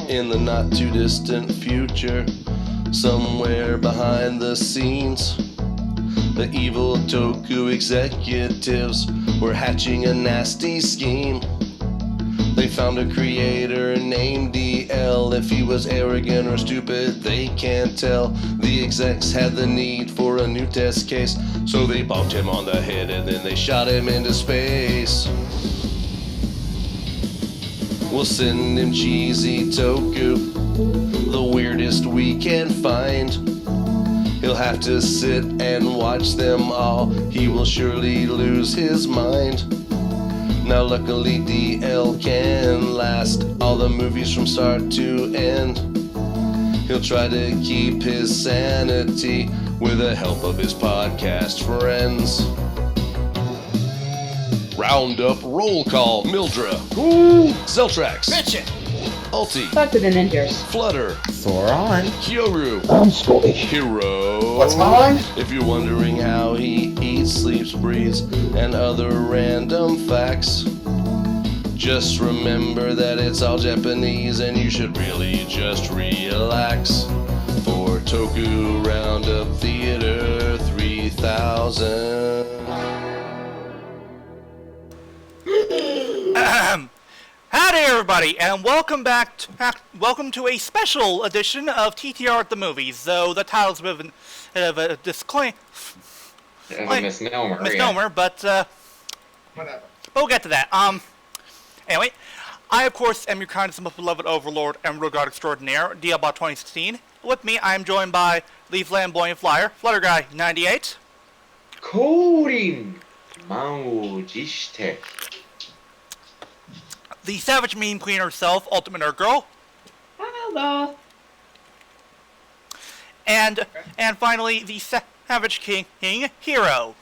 in the not too distant future, somewhere behind the scenes, the evil toku executives were hatching a nasty scheme. They found a creator named DL. If he was arrogant or stupid, they can't tell. The execs had the need for a new test case, so they bonked him on the head and then they shot him into space. We'll send him cheesy toku, the weirdest we can find. He'll have to sit and watch them all. He will surely lose his mind. Now luckily DL can last all the movies from start to end. He'll try to keep his sanity with the help of his podcast friends. Roundup, roll call, Mildra, Zeltrax, Bitchin', Ulti, Talk to the ninjas. Flutter, Thoron, Hiiro, I'm Scottish. Hero. what's mine? If you're wondering how he eats, sleeps, breathes, and other random facts, just remember that it's all Japanese and you should really just relax. For Toku Roundup Theater 3000. Howdy everybody, and welcome to a special edition of TTR at the Movies, though the title's a bit of a disclaimer. Misnomer, but whatever. we'll get to that. Anyway, I of course am your kindest and most beloved overlord and real god extraordinaire, DLBot 2016. With me, I am joined by the flamboyant flyer, Flutter Guy 98. Korin Mao Jishite. The savage meme queen herself, Ultimate Nerd Girl. Hello. And finally, the savage king, Hiiro.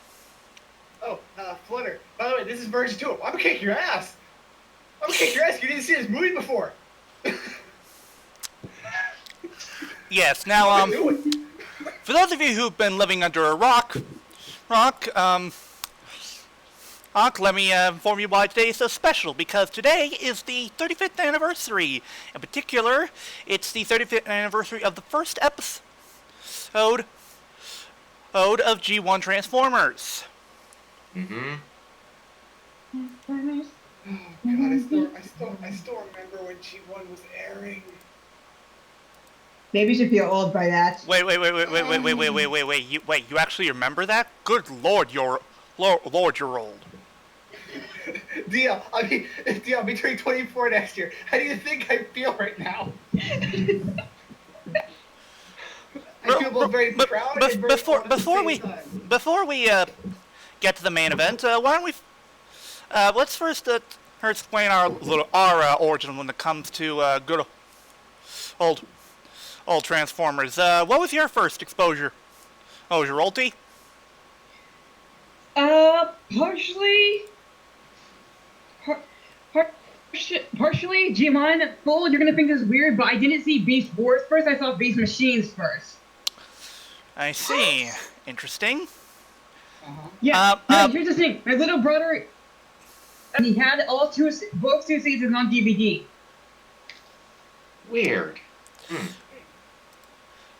Oh, Flutter. By the way, this is version 2. I'm gonna kick your ass. I'm gonna kick your ass. You didn't see this movie before. Yes, now, for those of you who've been living under a rock, let me inform you why today is so special, because today is the 35th anniversary. In particular, it's the 35th anniversary of the first episode of G1 Transformers. Mm-hmm. Oh God, I still remember when G1 was airing. Maybe you should feel old by that. Wait, you actually remember that? Good lord, you're old. DL, I'll be turning 24 next year. How do you think I feel right now? I feel both very proud and very before old at the same we time. get to the main event, why don't we let's first explain our origin when it comes to good old Transformers. What was your first exposure? Oh, was your Ulti? Partially G1 full. You're gonna think this is weird, but I didn't see Beast Wars first. I saw Beast Machines first. I see. Interesting. Uh-huh. Yeah. Here's the thing. My little brother, he had both two seasons on DVD. Weird.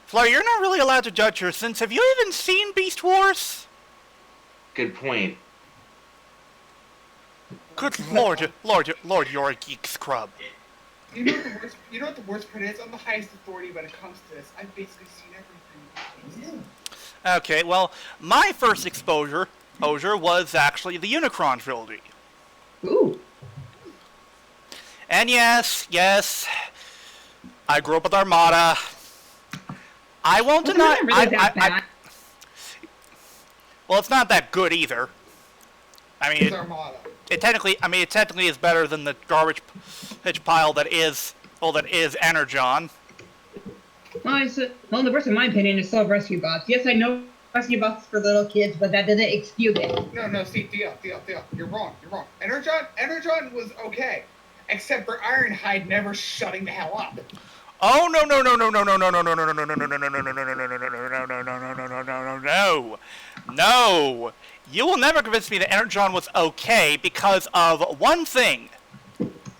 Fleur, you're not really allowed to judge her, since have you even seen Beast Wars? Good point. Good lord, you're a geek scrub. You know what the worst part is? I'm the highest authority when it comes to this. I've basically seen everything. Okay, well, my first exposure was actually the Unicron trilogy. Ooh. And yes, I grew up with Armada. I won't deny. Well, it's not that good either. I mean, It's Armada. it technically is better than the garbage pile that is Energon. Well, the worst in my opinion is still Rescue Bots. Yes, I know Rescue Bots for little kids, but that doesn't excuse it. No, see, DL. You're wrong. Energon was okay. Except for Ironhide never shutting the hell up. Oh no! No! You will never convince me that Energon was okay because of one thing.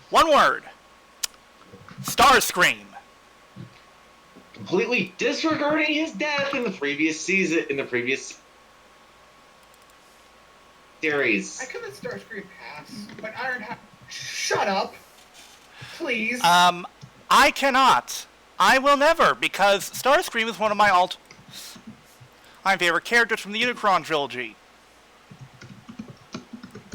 One word. Starscream. Completely disregarding his death in the previous season, in the previous series. I could let Starscream pass, but Ironhide. Shut up, please. I cannot. I will never, because Starscream is one of my favorite characters from the Unicron trilogy.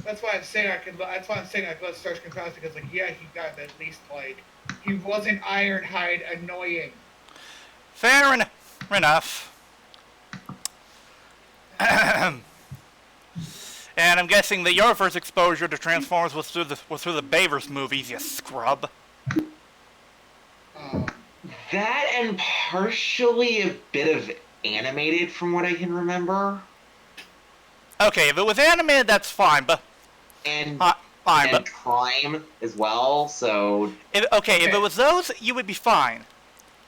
That's why I'm saying I could. That's why I'm saying I could let Starscream pass because, like, yeah, he got at least like he wasn't Ironhide annoying. Fair enough. And I'm guessing that your first exposure to Transformers was through the Bayverse movies, you scrub. That and partially a bit of animated, from what I can remember. Okay, if it was animated, that's fine, but And fine, and Prime as well. So if it was those, you would be fine.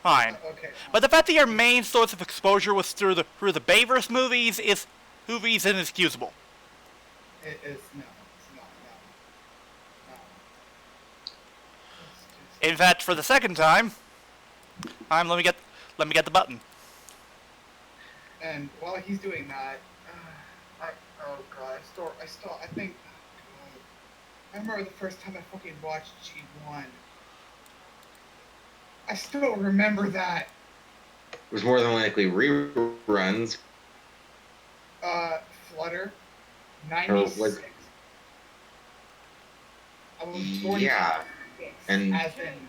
Fine. Okay. But the fact that your main source of exposure was through the Bayverse movies is inexcusable. It is no. It's not. No. In fact, for the second time, let me get the button. And while he's doing that, I think. I remember the first time I fucking watched G1. I still remember that. it was more than likely reruns. Flutter, 96. was- I was born Yeah, and- as in,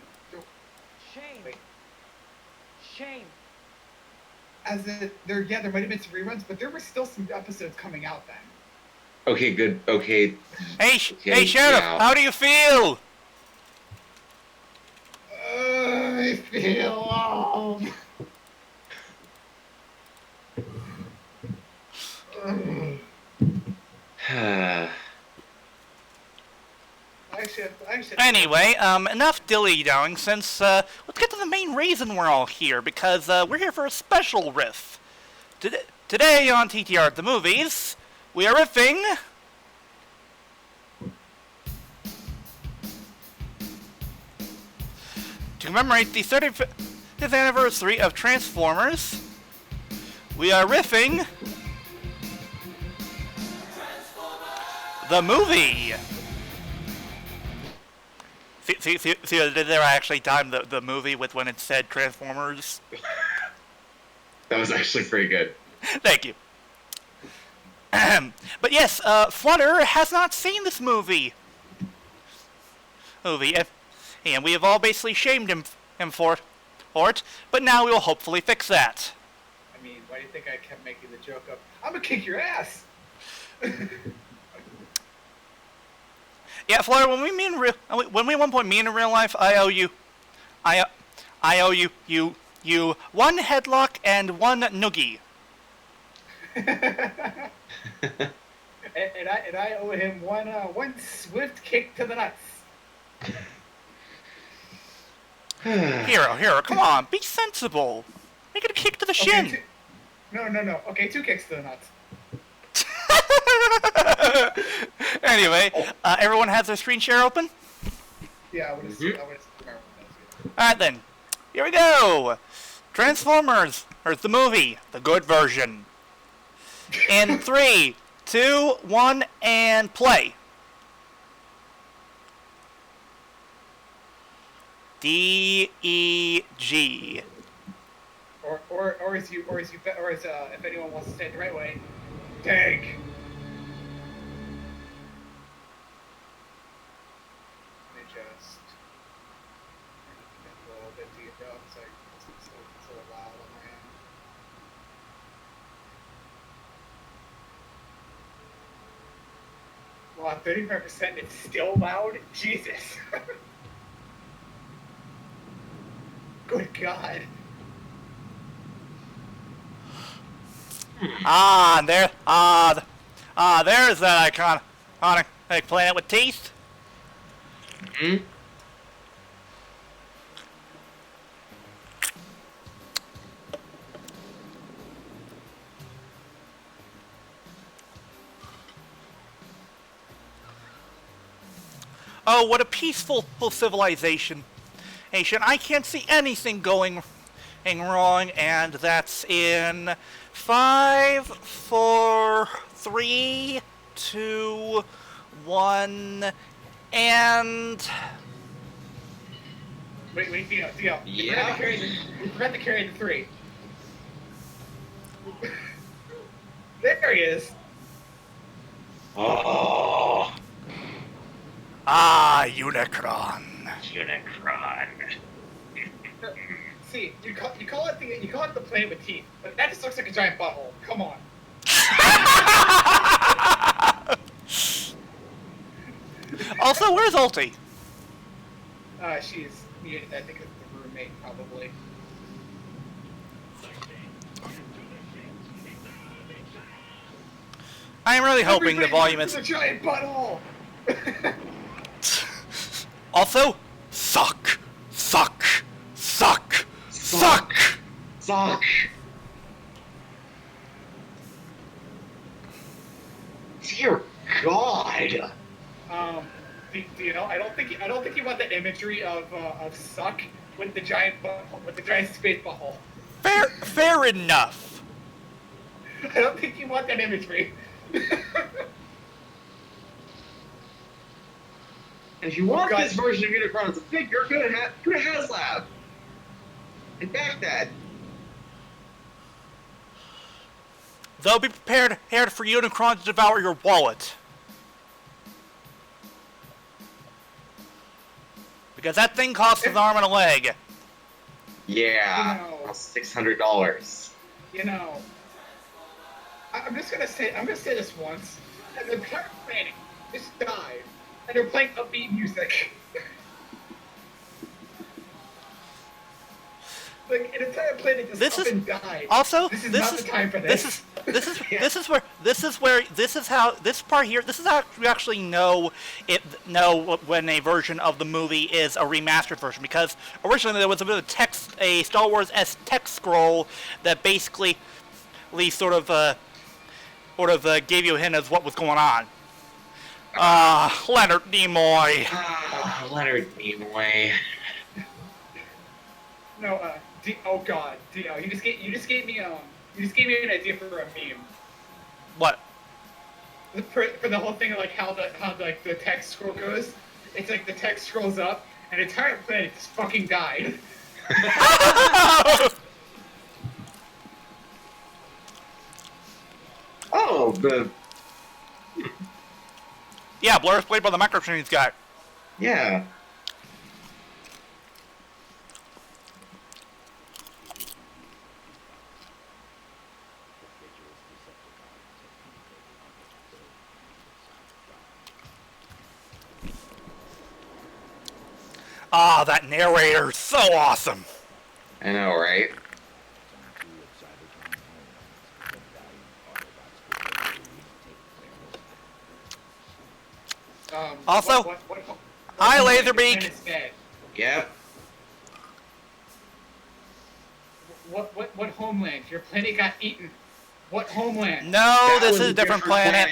Shame. Wait. Shame. as in, there might have been some reruns, but there were still some episodes coming out then. Okay, good. Okay, Hey, Okay, hey, Sheriff, yeah. how do you feel? I feel old. Anyway, enough dilly-dallying, since, let's get to the main reason we're all here, because, we're here for a special riff. Today on TTR at the Movies, we are riffing to commemorate the 35th anniversary of Transformers. We are riffing the movie. See, did they actually time the movie with when it said Transformers? that was actually pretty good. Thank you. But yes, Flutter has not seen this movie. And we have all basically shamed him for it, but now we will hopefully fix that. I mean, why do you think I kept making the joke of, I'm gonna kick your ass? Yeah, Flutter, when we at one point meet in real life, I owe you one headlock and one noogie. and I owe him one swift kick to the nuts. Hiiro, come on, be sensible. Make it a kick to the shin. Okay, no. Okay, 2 kicks to the nuts. Anyway, everyone has their screen share open? Yeah, I would have remember those. Alright then, here we go! Transformers, here's the movie, the good version. In 3, 2, 1, and play. D-E-G. Or as if anyone wants to say it the right way, tank. Let me just a little bit to get up, so it's a little loud on my end. Wow, 35%, it's still loud? Jesus. Good God. There's that iconic planet with teeth. Hmm? Oh, what a peaceful civilization. I can't see anything going wrong, and that's in 5, 4, 3, 2, 1, and Wait, Theo. Yeah. We forgot to carry the 3. There he is. Oh, Unicron. Unicron. See, you call it the planet with teeth, but that just looks like a giant butthole. Come on. Also, where's Ulti? She's, I think, it's the roommate, probably. I am really hoping the volume is is... a giant butthole. Also, suck. Dear God. Do you know? I don't think you want that imagery of suck with the giant butthole, with the giant space butthole. Fair enough. I don't think you want that imagery. And if you want this version of Unicron as a figure, go to HasLab. And back that. Though be prepared for Unicron to devour your wallet. Because that thing costs an arm and a leg. Yeah, $600. You know, I'm just gonna say this once. And the entire planet just died, and they're playing upbeat music. Like an entire planet just up and died. Also, this is not the time for this. This is part here. This is how we actually know when a version of the movie is a remastered version, because originally there was a bit of text, a Star Wars-esque text scroll that basically sort of gave you a hint of what was going on. Leonard Nimoy. Leonard Nimoy. No, oh God, Dio, you just gave me an idea for a meme. What? For the whole thing of like how the text scroll goes. It's like the text scrolls up, and the entire planet just fucking died. Oh, Yeah, Blur's played by the Micro Machines guy. Yeah. That narrator is so awesome. I know, right? Also, hi, Laserbeak. Yep. What homeland? Your planet got eaten. What homeland? No, That this was is a different planet.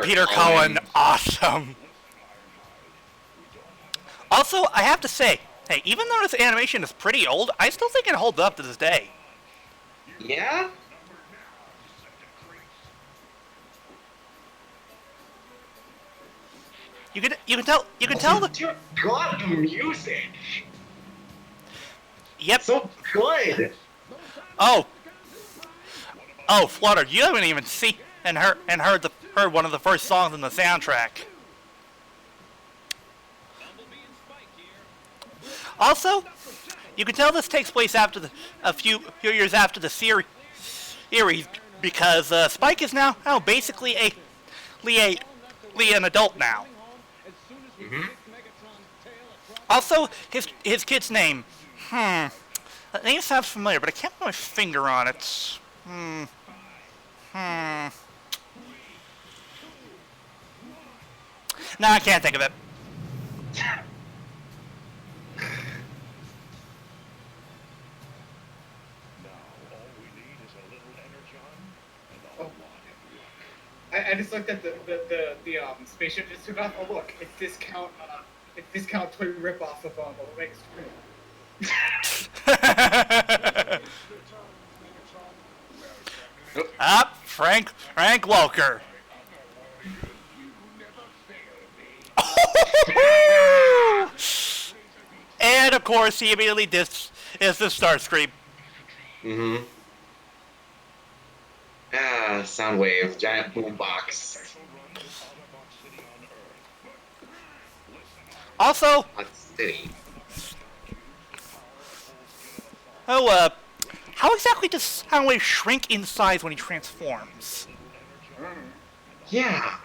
Peter Cullen, awesome. Also, I have to say, hey, even though this animation is pretty old, I still think it holds up to this day. Yeah? You can tell Dear God, the music. Yep. So good. Oh, Flutter, you haven't even seen and heard one of the first songs in the soundtrack. Also, you can tell this takes place after a few years after the series, because Spike is now basically an adult now. Also, his kid's name. That name sounds familiar, but I can't put my finger on it. No, I can't think of it. I just looked at the spaceship just took off. Oh look, it's discount toy ripoff of Little Big Screw. Frank Welker. And of course, he immediately is the Starscream. Mm-hmm. Soundwave, giant boombox. Also, Hot City. how exactly does Soundwave shrink in size when he transforms? Yeah.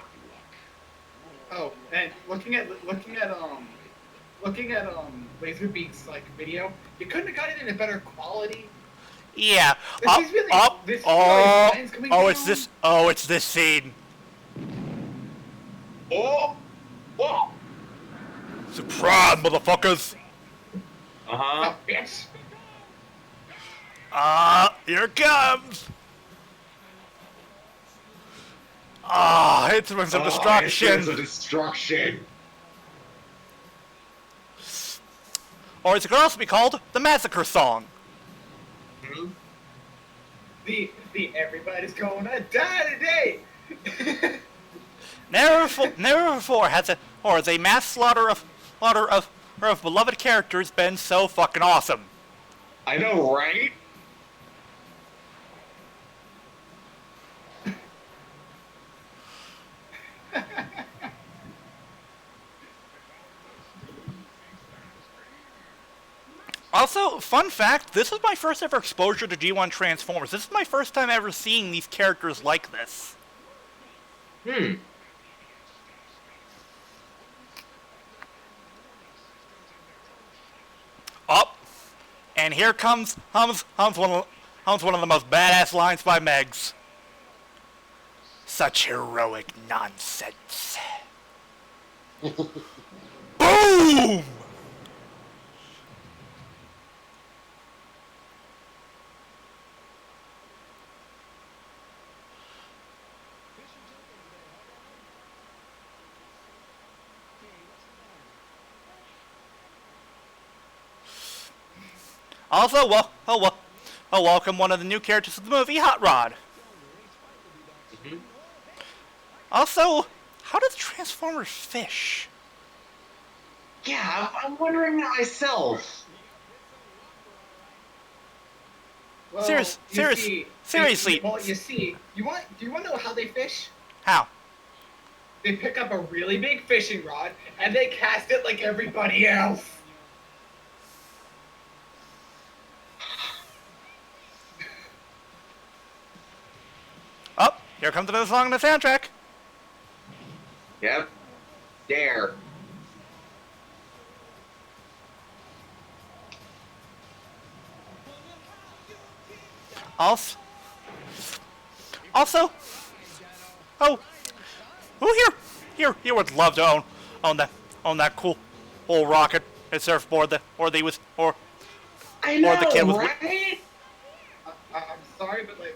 Oh, and looking at Laserbeak's like video, you couldn't have got it in a better quality. Yeah. It's this scene. Oh. Whoa. Surprise, motherfuckers! Uh-huh. Oh, bitch. Here it comes! Instruments of destruction! Instruments of destruction. Or as it could also be called, the Massacre Song. Hmm? The everybody's gonna die today. Never before has a mass slaughter of beloved characters been so fucking awesome. I know, right? Also, fun fact, this is my first ever exposure to G1 Transformers. This is my first time ever seeing these characters like this. Up, and here comes hums one of the most badass lines by Megs. Such heroic nonsense. Boom! Also, welcome one of the new characters of the movie, Hot Rod. Mm-hmm. Also, how do the Transformers fish? Yeah, I'm wondering that myself. Well, Seriously. Well, do you want to know how they fish? How? They pick up a really big fishing rod and they cast it like everybody else. Oh, here comes another song in the soundtrack. Yep. Dare. Also, who here would love to own that cool old rocket and surfboard that, or the kid was. Right? I'm sorry, but like,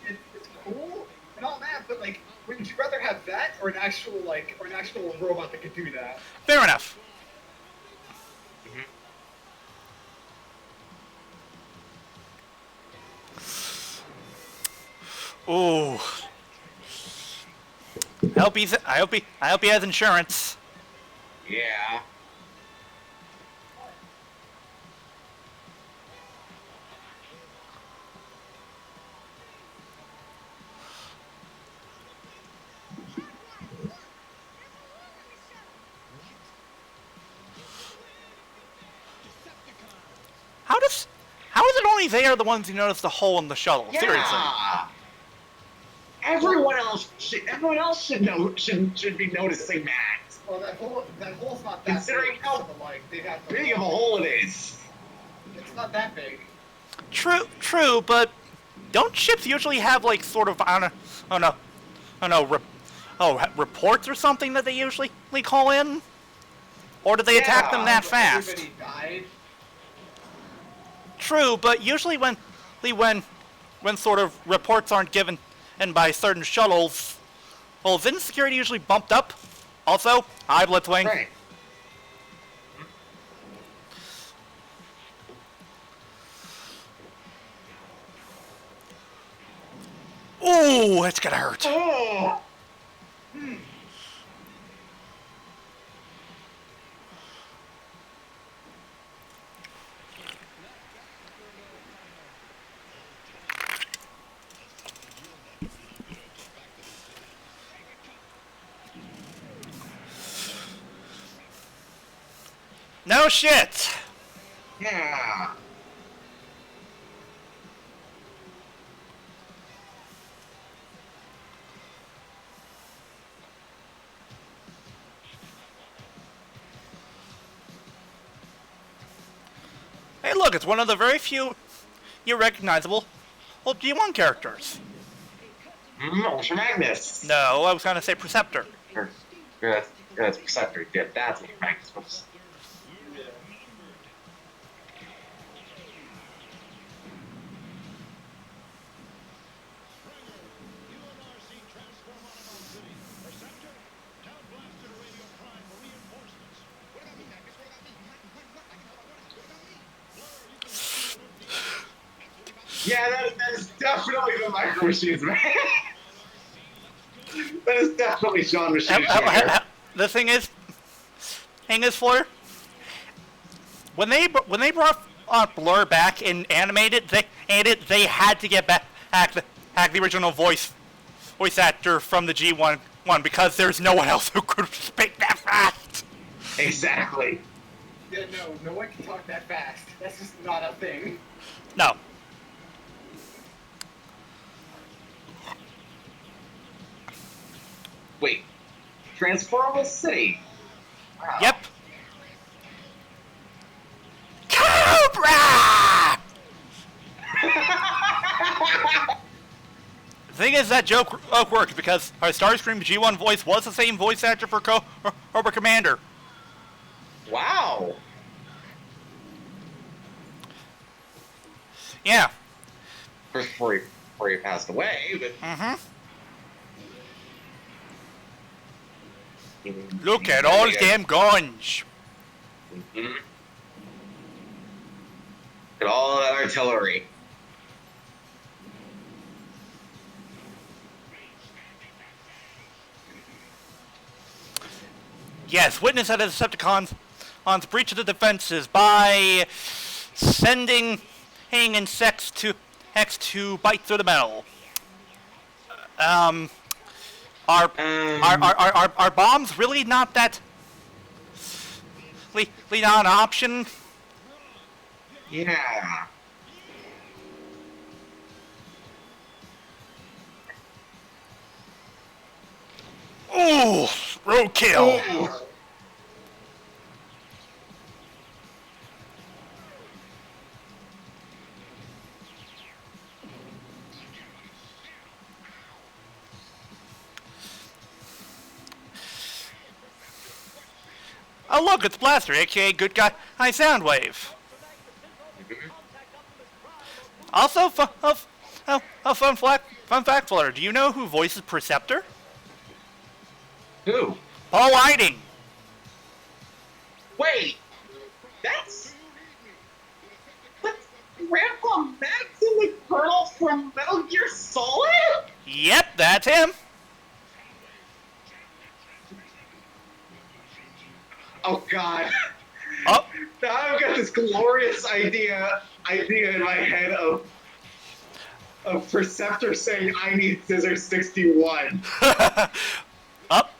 it's cool and all that, but like, would you rather have that or an actual robot that could do that? Fair enough. Ooh. I hope he has insurance. Yeah. How is it only they are the ones who notice the hole in the shuttle? Yeah. Seriously. Everyone else should be noticing that. Well, that hole's not that Considering big, how so, like, they'd have to big of a hole it is. It's not that big. True, but don't ships usually have like sort of reports or something that they usually call in? Or do they attack them that fast? Everybody died. True, but usually when sort of reports aren't given and by certain shuttles, Well, isn't security usually bumped up? Also, hi, Blitzwing. Right. Ooh, it's gonna hurt. Oh! No shit. Yeah. Hey, look, it's one of the very few recognizable G1 characters. Ultra Magnus. No, I was gonna say Preceptor. Or, that's Preceptor. Yeah, that's what Magnus was. Yeah, that is definitely the Micro Machines, man. That is definitely Sean Machine. The thing is, Flutter, when they brought Blur back and animated, they had to get back the original voice actor from the G1 because there's no one else who could speak that fast. Exactly. Yeah, no one can talk that fast. That's just not a thing. No. Wait. Transformable City. Wow. Yep. Cobra! The thing is, that joke worked because our Starscream G1 voice was the same voice actor for Cobra Commander. Wow. Yeah. First, before he passed away, but... Look at all them guns. Look at all that artillery. Yes, witness that the Decepticons breach of the defenses by sending insects to bite through the metal. Are bombs really not that not an option? Yeah. Ooh, roadkill. Ooh. Oh look, it's Blaster, aka Good Guy Soundwave. Also, fun fact, Flutter. Do you know who voices Preceptor? Who? Paul Whiting. Wait. That's Grandpa Max and the Colonel from Metal Gear Solid? Yep, that's him. Oh God. Oh. Now I've got this glorious idea in my head of Preceptor saying, "I need scissors 61." Up.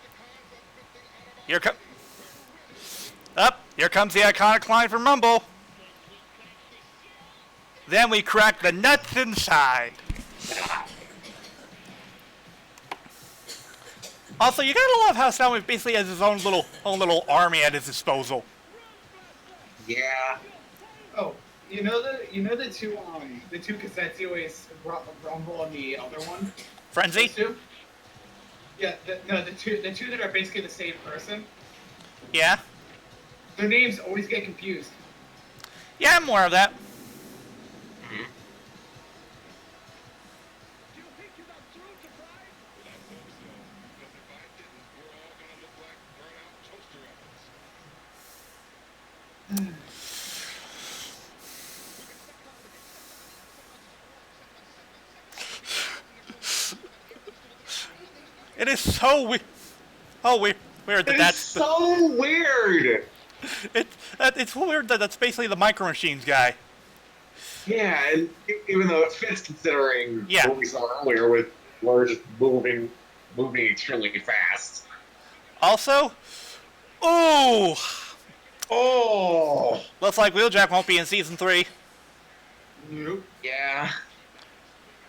Here comes the iconic line from Rumble. Then we crack the nuts inside. Also, you gotta love how Soundwave basically has his own little army at his disposal. Yeah. Oh, you know the two cassettes you always rumble on the other one? Frenzy? Those two? Yeah, the two that are basically the same person. Yeah? Their names always get confused. Yeah, more of that. It is so weird. Oh, weird that It's that's so weird. it's weird that that's basically the Micro Machines guy. Yeah, and even though it fits considering Yeah. what we saw earlier with Lure just moving extremely fast. Also, ooh, Oh. looks like Wheeljack won't be in season 3, Nope. Yeah.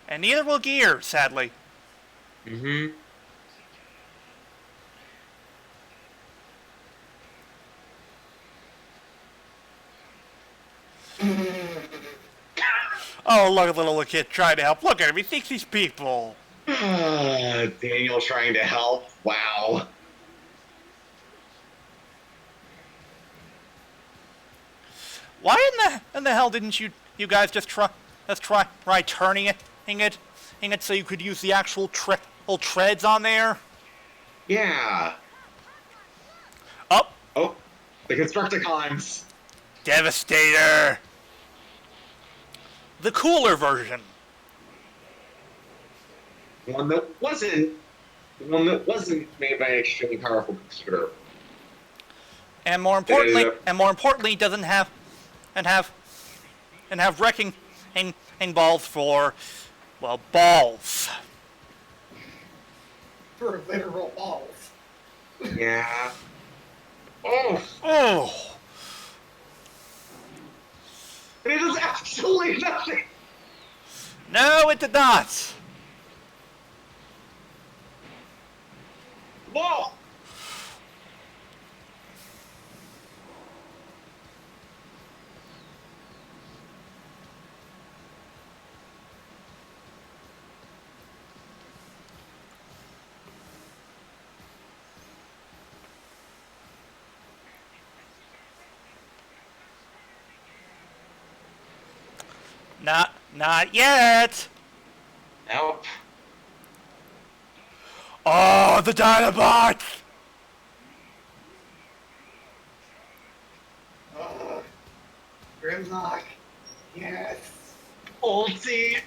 and neither will Gear, sadly. Mm-hmm. Oh, look at the little kid trying to help. Look at him. He thinks he's people. Daniel trying to help. Wow. Why in the hell didn't you guys just try turning it so you could use the actual little treads on there? Yeah. Oh, Oh, the Constructicons. Devastator. The cooler version. One that wasn't made by an extremely powerful computer. And more importantly, doesn't have wrecking balls for, well, balls. For literal balls. Yeah. Oh. Oh. It is absolutely nothing. No, it did not. Whoa. Not yet. Nope. Oh, the DLBot. Grimlock. Yes. Ulti.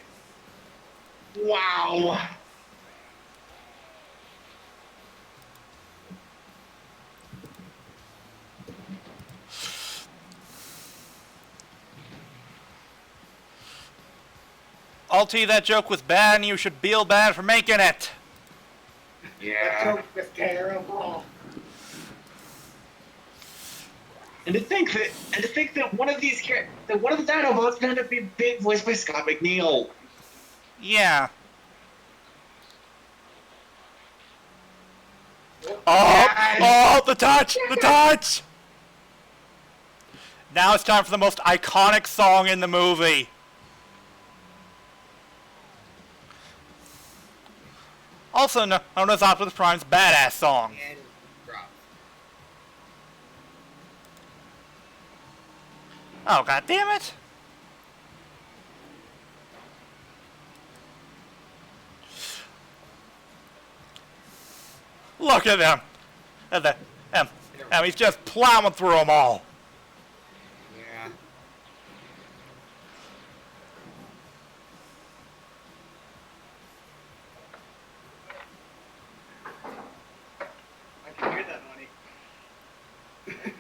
Wow. Ulti, that joke was bad, and you should feel bad for making it. That Yeah. joke was terrible. And to think that one of the Dinobots ended up being voiced by Scott McNeil. Yeah. Yes. Oh, the touch! The touch! Now it's time for the most iconic song in the movie. Also known as Optimus Prime's badass song. And drops. Oh, god damn it! Look at them! He's just plowing through them all. Yeah. I can hear that, honey.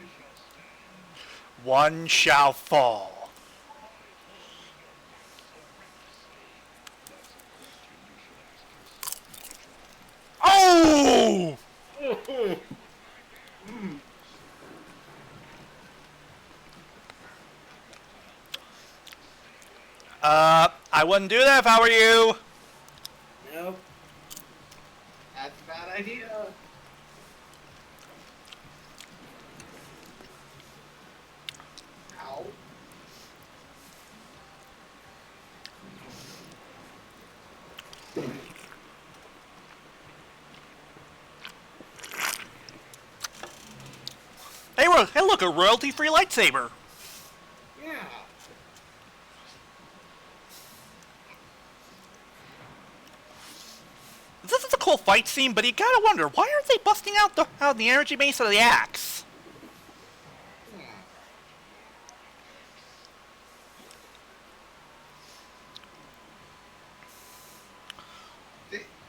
One shall fall. Oh! I wouldn't do that if I were you. Nope. That's a bad idea. Ow. Hey, look, a royalty-free lightsaber. Yeah. This is a cool fight scene, but you gotta wonder, why aren't they busting out the energy base of the axe?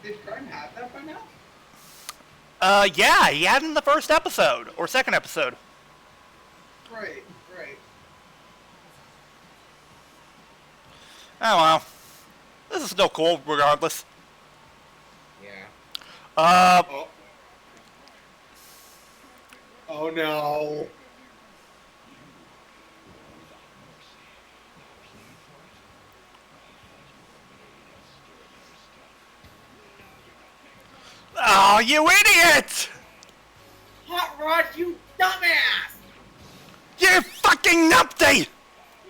Did Prime have that by now? Yeah, he had in the first episode, or second episode. Right, right. Oh well. This is still cool, regardless. Yeah. Uh, Oh. Oh no. oh, you idiot! Hot Rod, you dumbass! You fucking numpty! You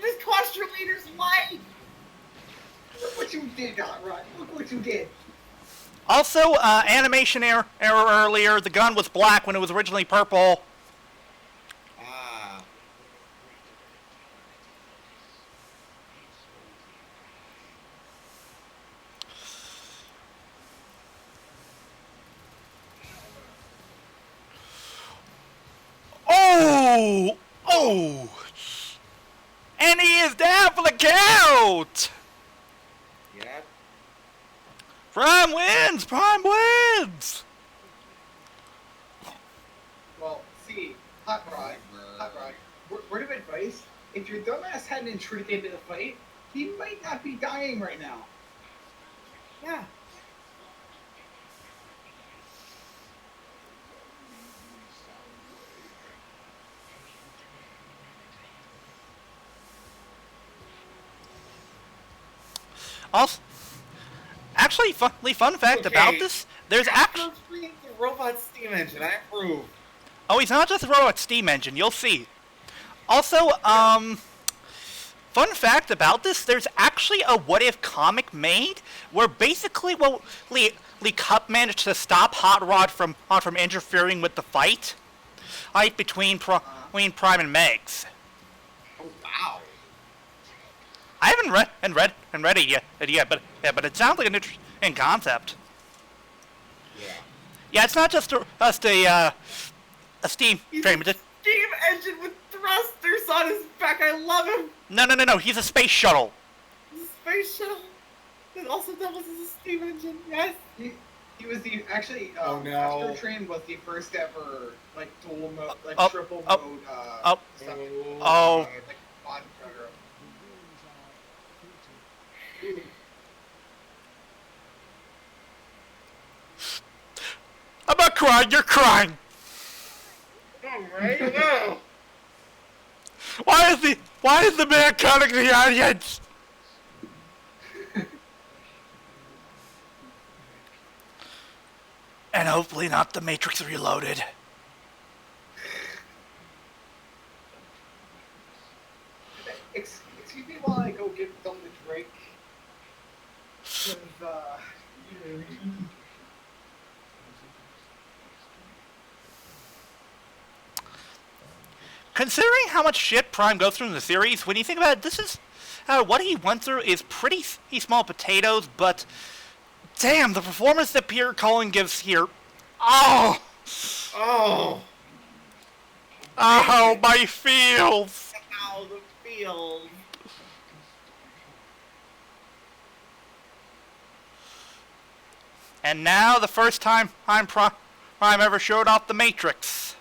just cost your leader's life! Look what you did, Hot Rod. Look what you did. Also, animation error earlier. The gun was black when it was originally purple. Ah. Oh! Oh! And he is down for the count! Yeah. Prime wins! Prime wins! Well, see, Hot Rod, word of advice, if your dumbass hadn't intrigued into the fight, he might not be dying right now. Yeah. Also, actually, fun fact about this, there's actually... The robot steam engine, I approve. Oh, he's not just a robot steam engine, you'll see. Also, fun fact about this, there's actually a what-if comic made where basically, well, Lee Cup managed to stop Hot Rod from interfering with the fight between Prime and Megs. Oh, wow. I haven't read it yet, but it sounds like an interesting concept. Yeah. Yeah, it's not just a steam train. Steam engine with thrusters on his back, I love him! No, he's a space shuttle. The space shuttle that also doubles as a steam engine, yes? He was the, actually, Astro Train was the first ever, like, dual mode, like, triple mode, stuff. Oh. Like, body trigger. I'm not crying, you're crying! Alright, no! Why is the man counting the audience? And hopefully not the Matrix Reloaded. Excuse me while I go get something to drink. Cause, Considering how much shit Prime goes through in the series, when you think about it, this is... what he went through is pretty small potatoes, but... Damn, the performance that Peter Cullen gives here... Oh! Oh! Oh, my feels! Ow, the feels. And now the first time Prime ever showed off the Matrix.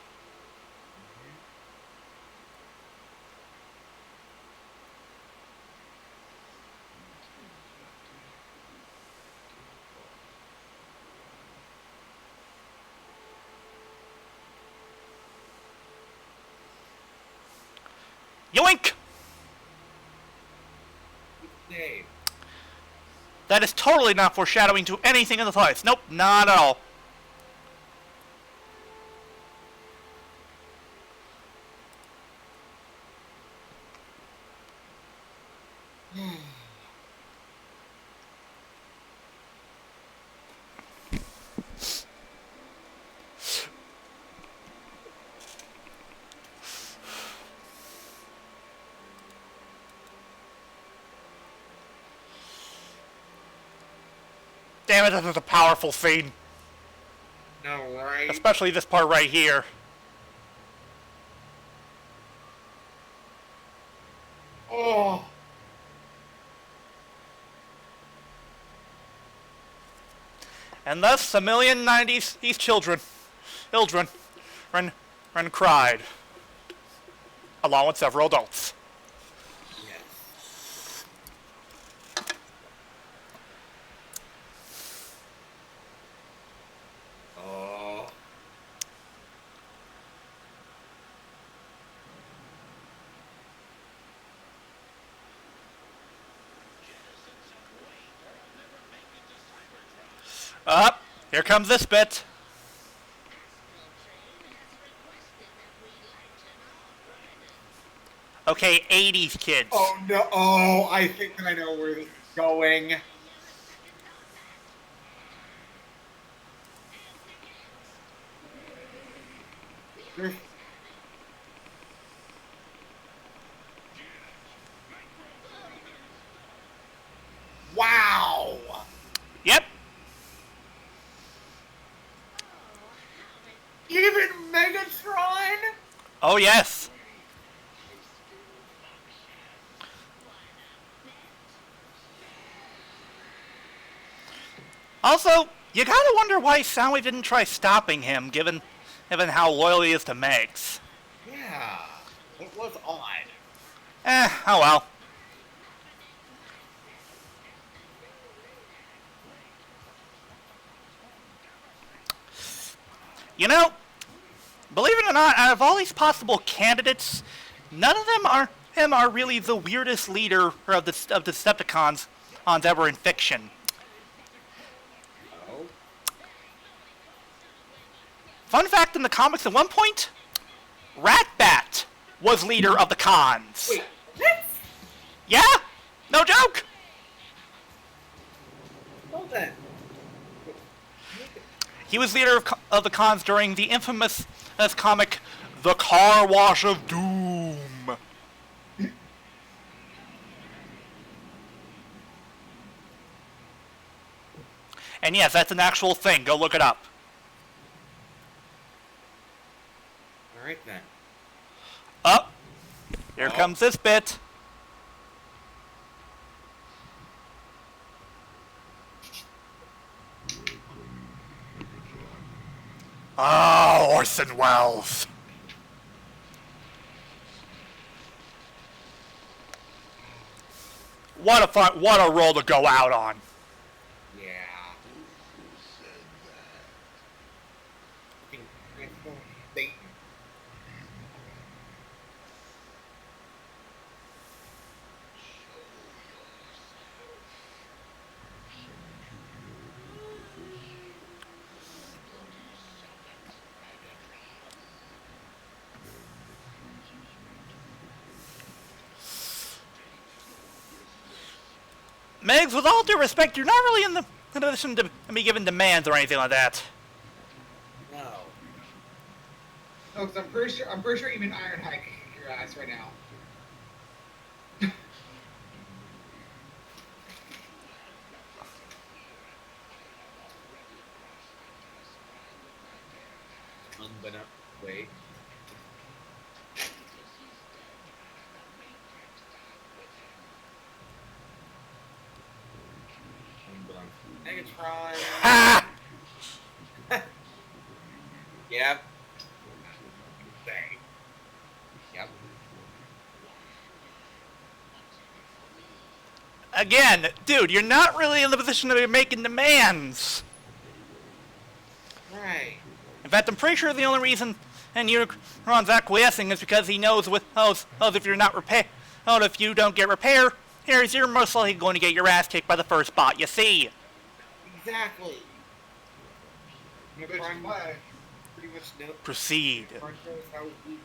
Yoink! Hey. That is totally not foreshadowing to anything in the slightest. Nope, not at all. Damn it, this is a powerful scene. No, right? Especially this part right here. Oh! And thus, 1,090,000 these children children ran cried, along with several adults. Yes. Oh. Up, here comes this bit. Okay, 80s kids. Oh no! Oh, I think I know where this is going. There's... Wow! Yep. Even Megatron? Oh, yes. Also, you gotta wonder why Soundwave didn't try stopping him, given how loyal he is to Megs. Yeah, it was odd. Oh well. You know, believe it or not, out of all these possible candidates, none of them are really the weirdest leader of the Decepticons ever in fiction. Oh. Fun fact in the comics, at one point, Ratbat was leader of the cons. Wait, what? Yeah? No joke? Hold on. He was leader of the cons during the infamous comic, The Car Wash of Doom. And yes, that's an actual thing. Go look it up. Alright then. Up. Here comes this bit. Ah, Orson Welles. What a role to go out on. Yeah. Satan. Megs, with all due respect, you're not really in the position to be given demands or anything like that. No. No, because I'm pretty sure even Ironhide can kick your ass right now. Unbeknownst. Wait. Megatron. Ha! Yep. Dang. Yep. Again, dude, you're not really in the position to be making demands. Right. In fact, I'm pretty sure the only reason Unicron's acquiescing is because he knows if you're not if you don't get repair, you're most likely going to get your ass kicked by the first bot you see. Exactly. Which is why, Pretty much know. Proceed Knows how weak.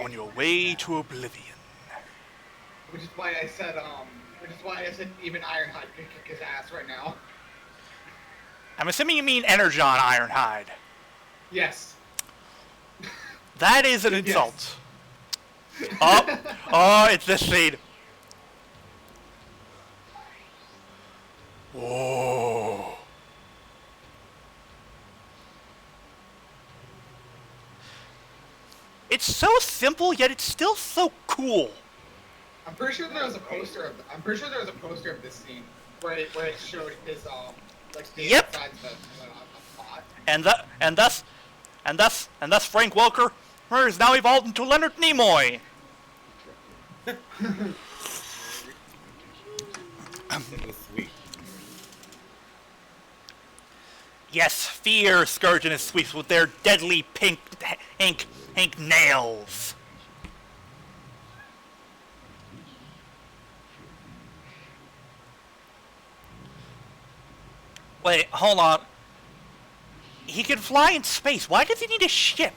on your way to oblivion. which is why I said even Ironhide can kick his ass right now. I'm assuming you mean Energon Ironhide. Yes. That is an insult. Oh, it's this scene. Whoa. It's so simple, yet it's still so cool. I'm pretty sure there was a poster of this scene where it showed his like the Yep. sides of the plot. And and thus Frank Welker is now evolved into Leonard Nimoy. It was sweet. Yes, fear Scourge and his sweeps with their deadly pink ink nails. Wait, hold on. He can fly in space. Why does he need a ship?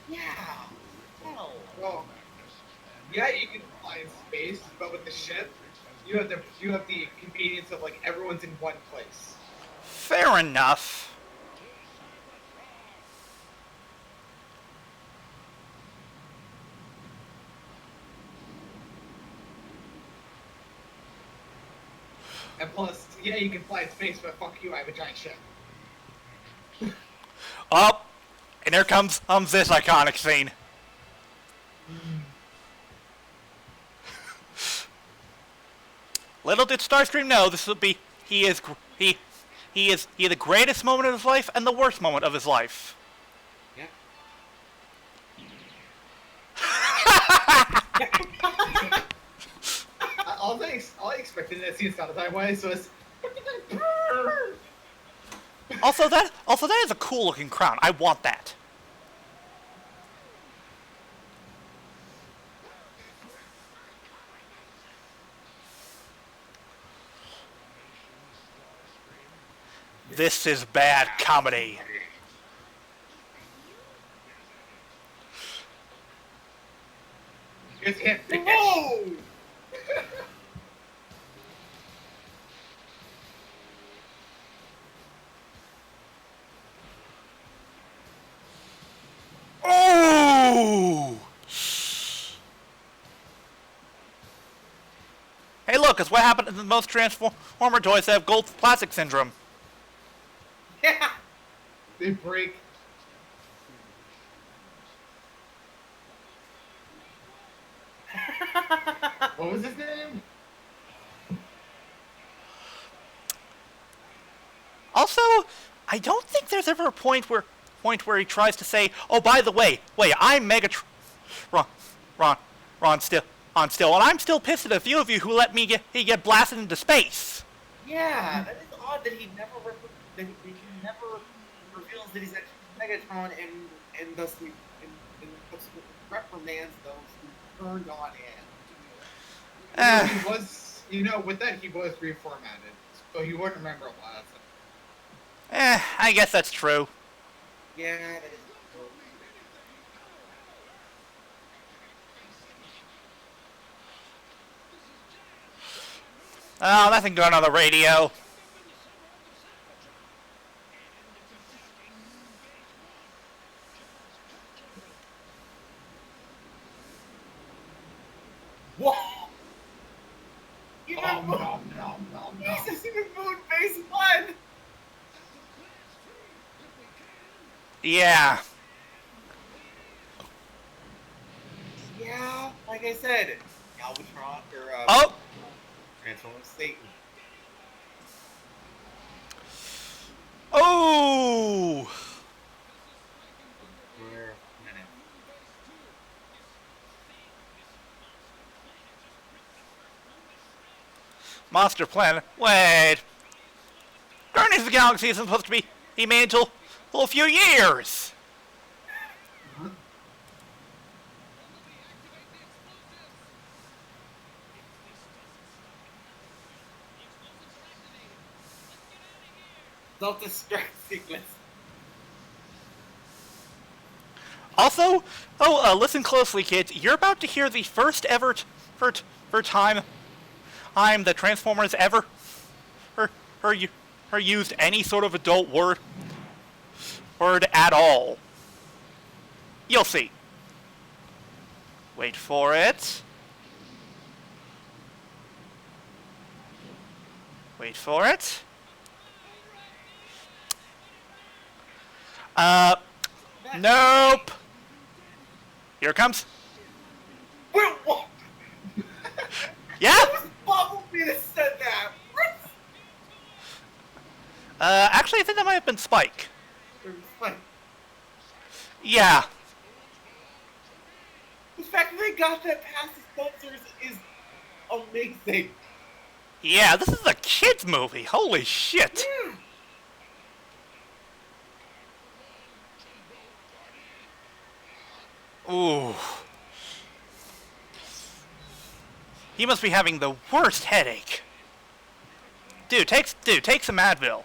Yeah. Hell. Well, yeah, you can fly in space, but with the ship, you have the convenience of like everyone's in one place. Fair enough. And plus, yeah, you can fly in space, but fuck you, I have a giant ship. Oh, and here comes this iconic scene. Little did Starscream know this would be he is the greatest moment of his life and the worst moment of his life. Yeah. all I expected in that scene sounded that way, so it's. Also that is a cool looking crown. I want that. This is bad comedy. It's hit. Whoa! Oh! Hey, look! It's what happened to most Transformer toys that have gold plastic syndrome. Yeah. They break. What was his name? Also, I don't think there's ever a point where he tries to say, "Oh, by the way, wait, I'm Ron still, and I'm still pissed at a few of you who let me get blasted into space." Yeah, that is odd that he never reveals that he's actually Megatron and thusly reprimands those who turned on him. He was, with that he was reformatted, so he wouldn't remember a lot of stuff. I guess that's true. Yeah, that is true. Oh, nothing going on the radio. Whoa! No. Jesus, even moon base one! Yeah. Yeah, like I said, Galvatron, or, Oh! Transformers Satan. Oh! Where, Monster Planet. Wait. Guardians of the Galaxy isn't supposed to be made until a few years. Self-destruct sequence. Also, listen closely, kids. You're about to hear the first ever time the Transformers ever used any sort of adult word at all. You'll see. Wait for it. Wait for it. Nope. Here it comes. Wait, what? Yeah? That was Bumblebee that said that! What? Actually, I think that might have been Spike. Or Spike. Yeah. The fact that they got that past the censors is amazing. Yeah, this is a kid's movie. Holy shit. Yeah. Ooh. He must be having the worst headache. Dude, take some Advil.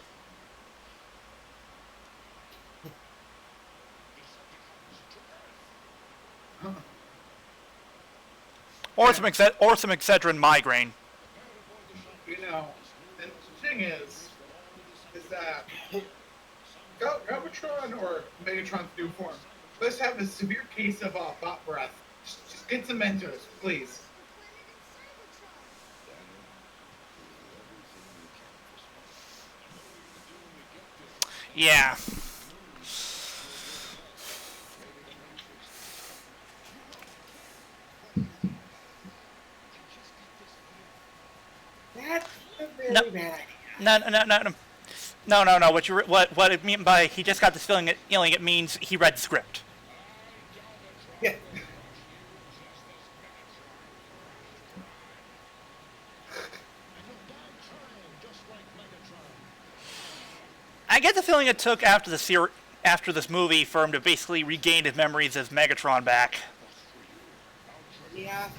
Or some Excedrin migraine. You know, and the thing is that Galvatron or Megatron's new form, let's have a severe case of bot breath. Just get some Mentos, please. Yeah. That's a very No. bad idea. No. What it mean by he just got this feeling it means he read the script. Yeah. I get the feeling it took after this movie for him to basically regain his memories as Megatron back. Yeah.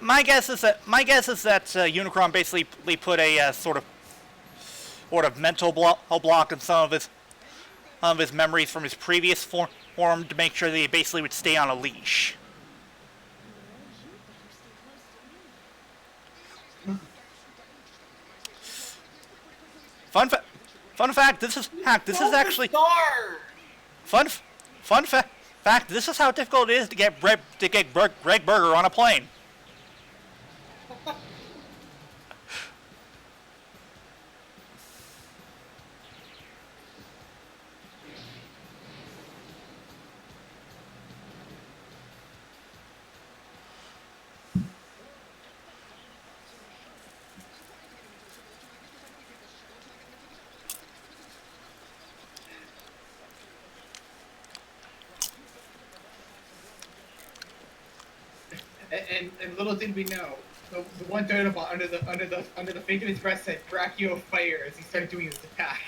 My guess is that Unicron basically put a sort of mental block in some of his memories from his previous form to make sure that he basically would stay on a leash. Fun fact. This is actually fun fact. This is how difficult it is to get Greg Berger on a plane. And little did we know, the one DLBot under the fake of his breath said Brachio fire as he started doing his attack.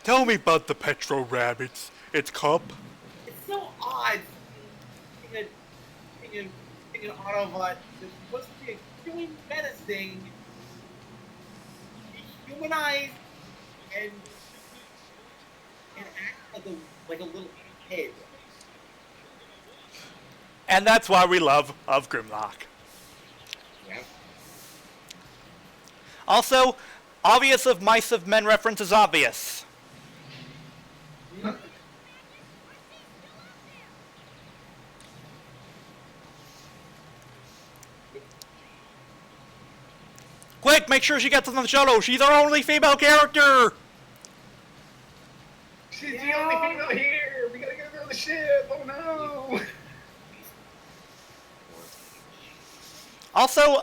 Tell me about the Petro Rabbits. It's Cup. It's so odd. Being an Autobot that's supposed to be a human menacing, dehumanized, and act like a little kid. And that's why we love of Grimlock. Yeah. Also, obvious of Mice of Men reference is obvious. Quick, make sure she gets on the shuttle. She's our only female character. She's the only female here. We gotta get her on the ship. Oh no. Also,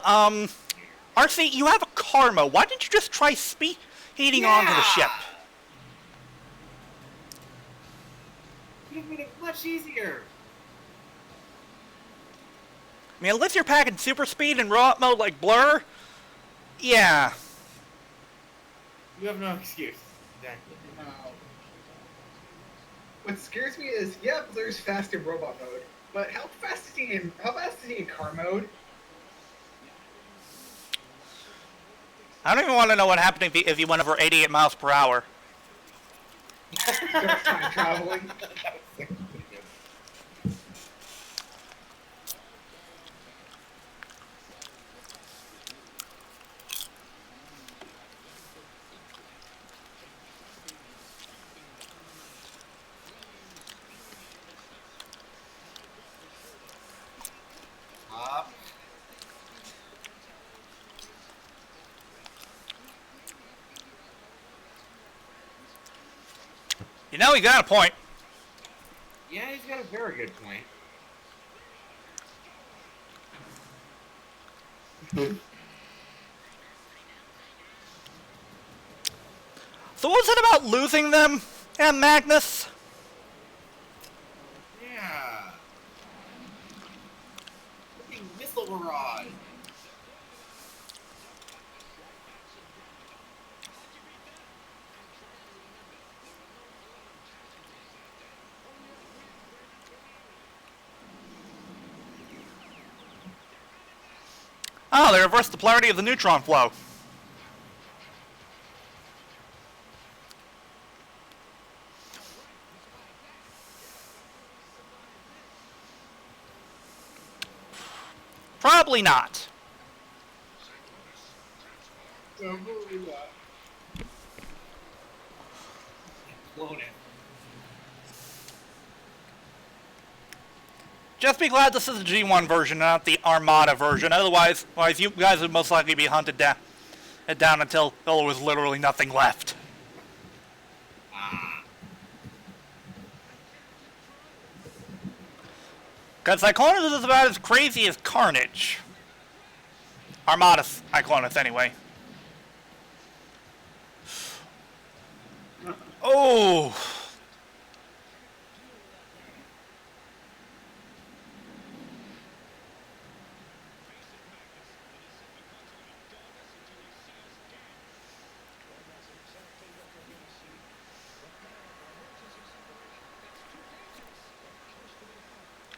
RC, you have a Karma. Why didn't you just try heating onto the ship? It would have made it much easier. I mean, unless you're packing super speed and robot mode like Blur, yeah. You have no excuse. Exactly. No. What scares me is, yeah, Blur's fast in robot mode, but how fast is he in car mode? I don't even want to know what happened if you went over 88 miles per hour. Just time traveling. You know, he got a point. Yeah, he's got a very good point. So what was it about losing them and Magnus? Yeah. Fucking missile barrage. Oh, they reversed the polarity of the neutron flow. Probably not. Probably not. Blown it. Just be glad this is the G1 version, not the Armada version. Otherwise you guys would most likely be hunted down until there was literally nothing left. Because Cyclonus is about as crazy as Carnage. Armada's Cyclonus, anyway. Oh!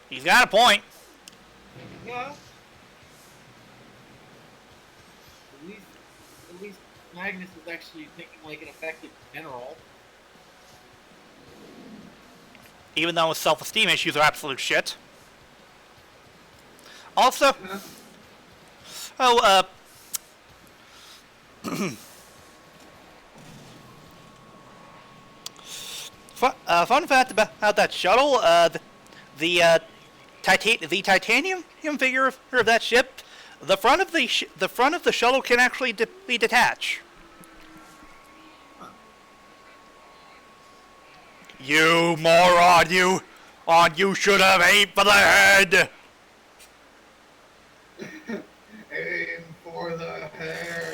He's got a point. Yeah. At least Magnus is actually thinking like an effective general. Even though his self-esteem issues are absolute shit. Also, fun fact about that shuttle, the titanium figure of that ship, the front of the shuttle can actually be detached. You moron, you should have aimed for the head. Aim for the head.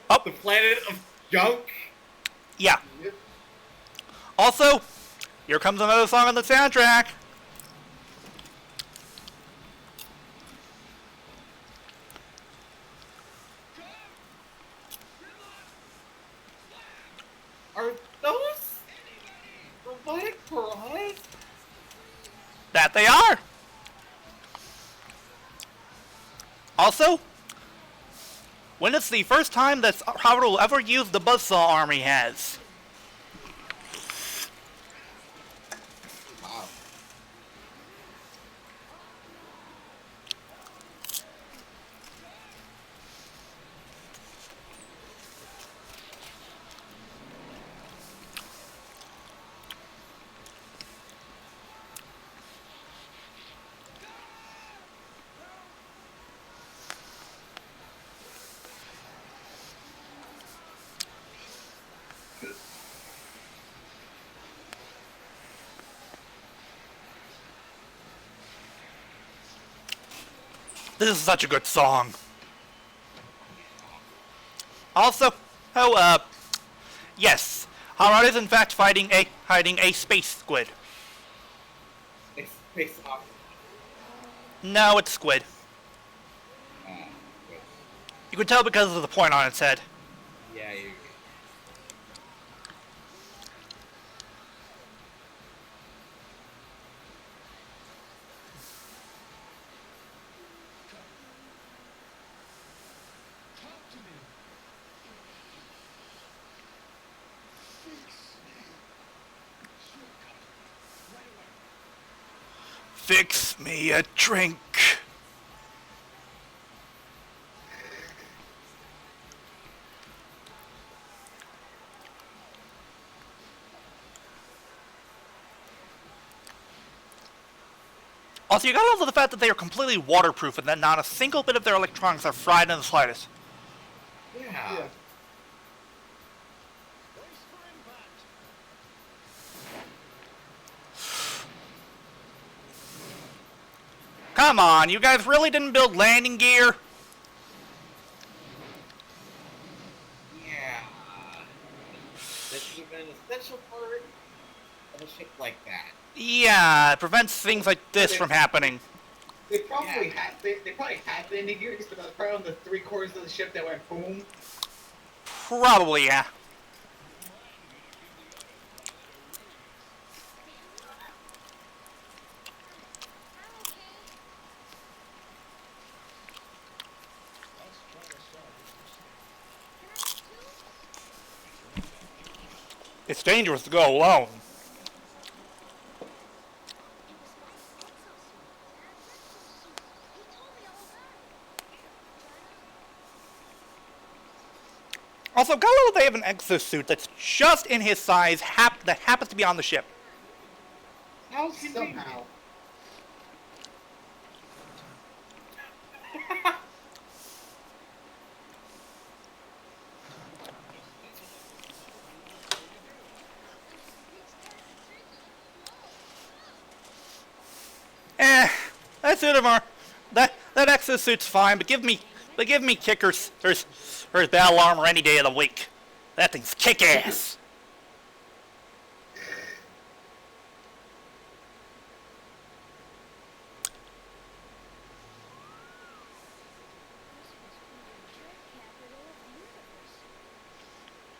Oh, the planet of junk. Yeah. Also, here comes another song on the soundtrack. Are those robotic piranhas? That they are. Also, when it's the first time that Howard will ever use the Buzzsaw arm he has. Wow. This is such a good song. Also, yes, Harad is in fact hiding a space squid. It's space opera. No, it's squid. Good. You can tell because of the point on its head. Yeah, you. Fix me a drink. Also, you gotta love the fact that they are completely waterproof and that not a single bit of their electronics are fried in the slightest. Yeah. Come on, you guys really didn't build landing gear? Yeah. That's even an essential part of a ship like that. Yeah, it prevents things like this from happening. They probably had landing gears, but that was probably on the 3/4 of the ship that went boom. Probably, yeah. It's dangerous to go alone. Also, Gallo, they have an exosuit that's just in his size that happens to be on the ship. How somehow. That suit of armor, that exosuit's fine, but give me kickers or battle armor any day of the week. That thing's kick ass.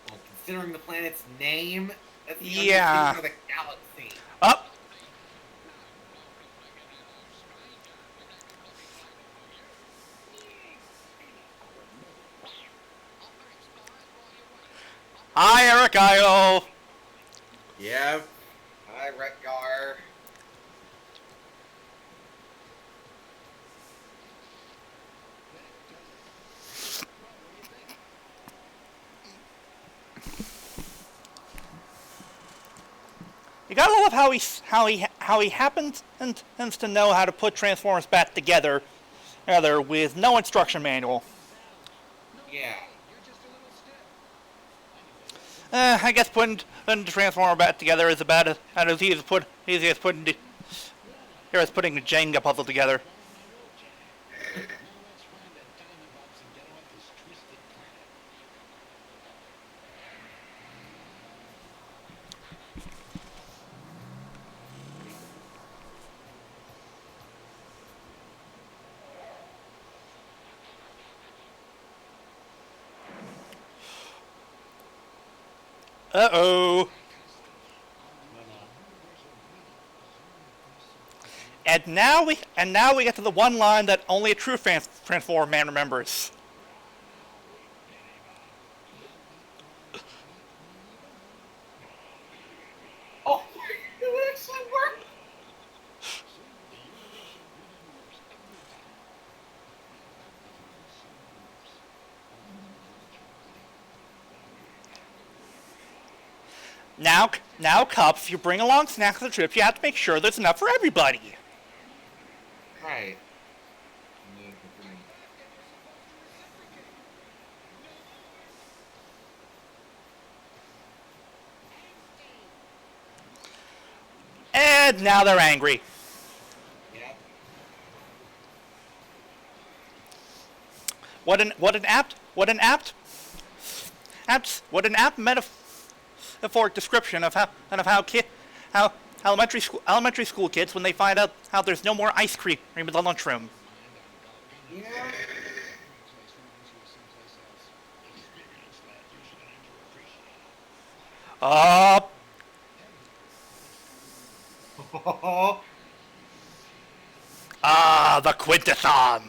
Well, considering the planet's name, that's the Yeah. understatement of the galaxy. Up. Hi, Eric Idle. Yep. Hi, Retgar. You gotta love how he happens to know how to put Transformers back together with no instruction manual. Yeah. I guess putting the Transformer back together is about as easy as putting the Jenga puzzle together. Uh-oh. And now we get to the one line that only a true Transformer man remembers. Oh, it actually worked! Now, Cup, if you bring along snacks on the trip, you have to make sure there's enough for everybody. Right. And now they're angry. Yep. What an apt metaphoric description of how elementary school kids, when they find out how there's no more ice cream in the lunchroom. Yeah. The Quintessons.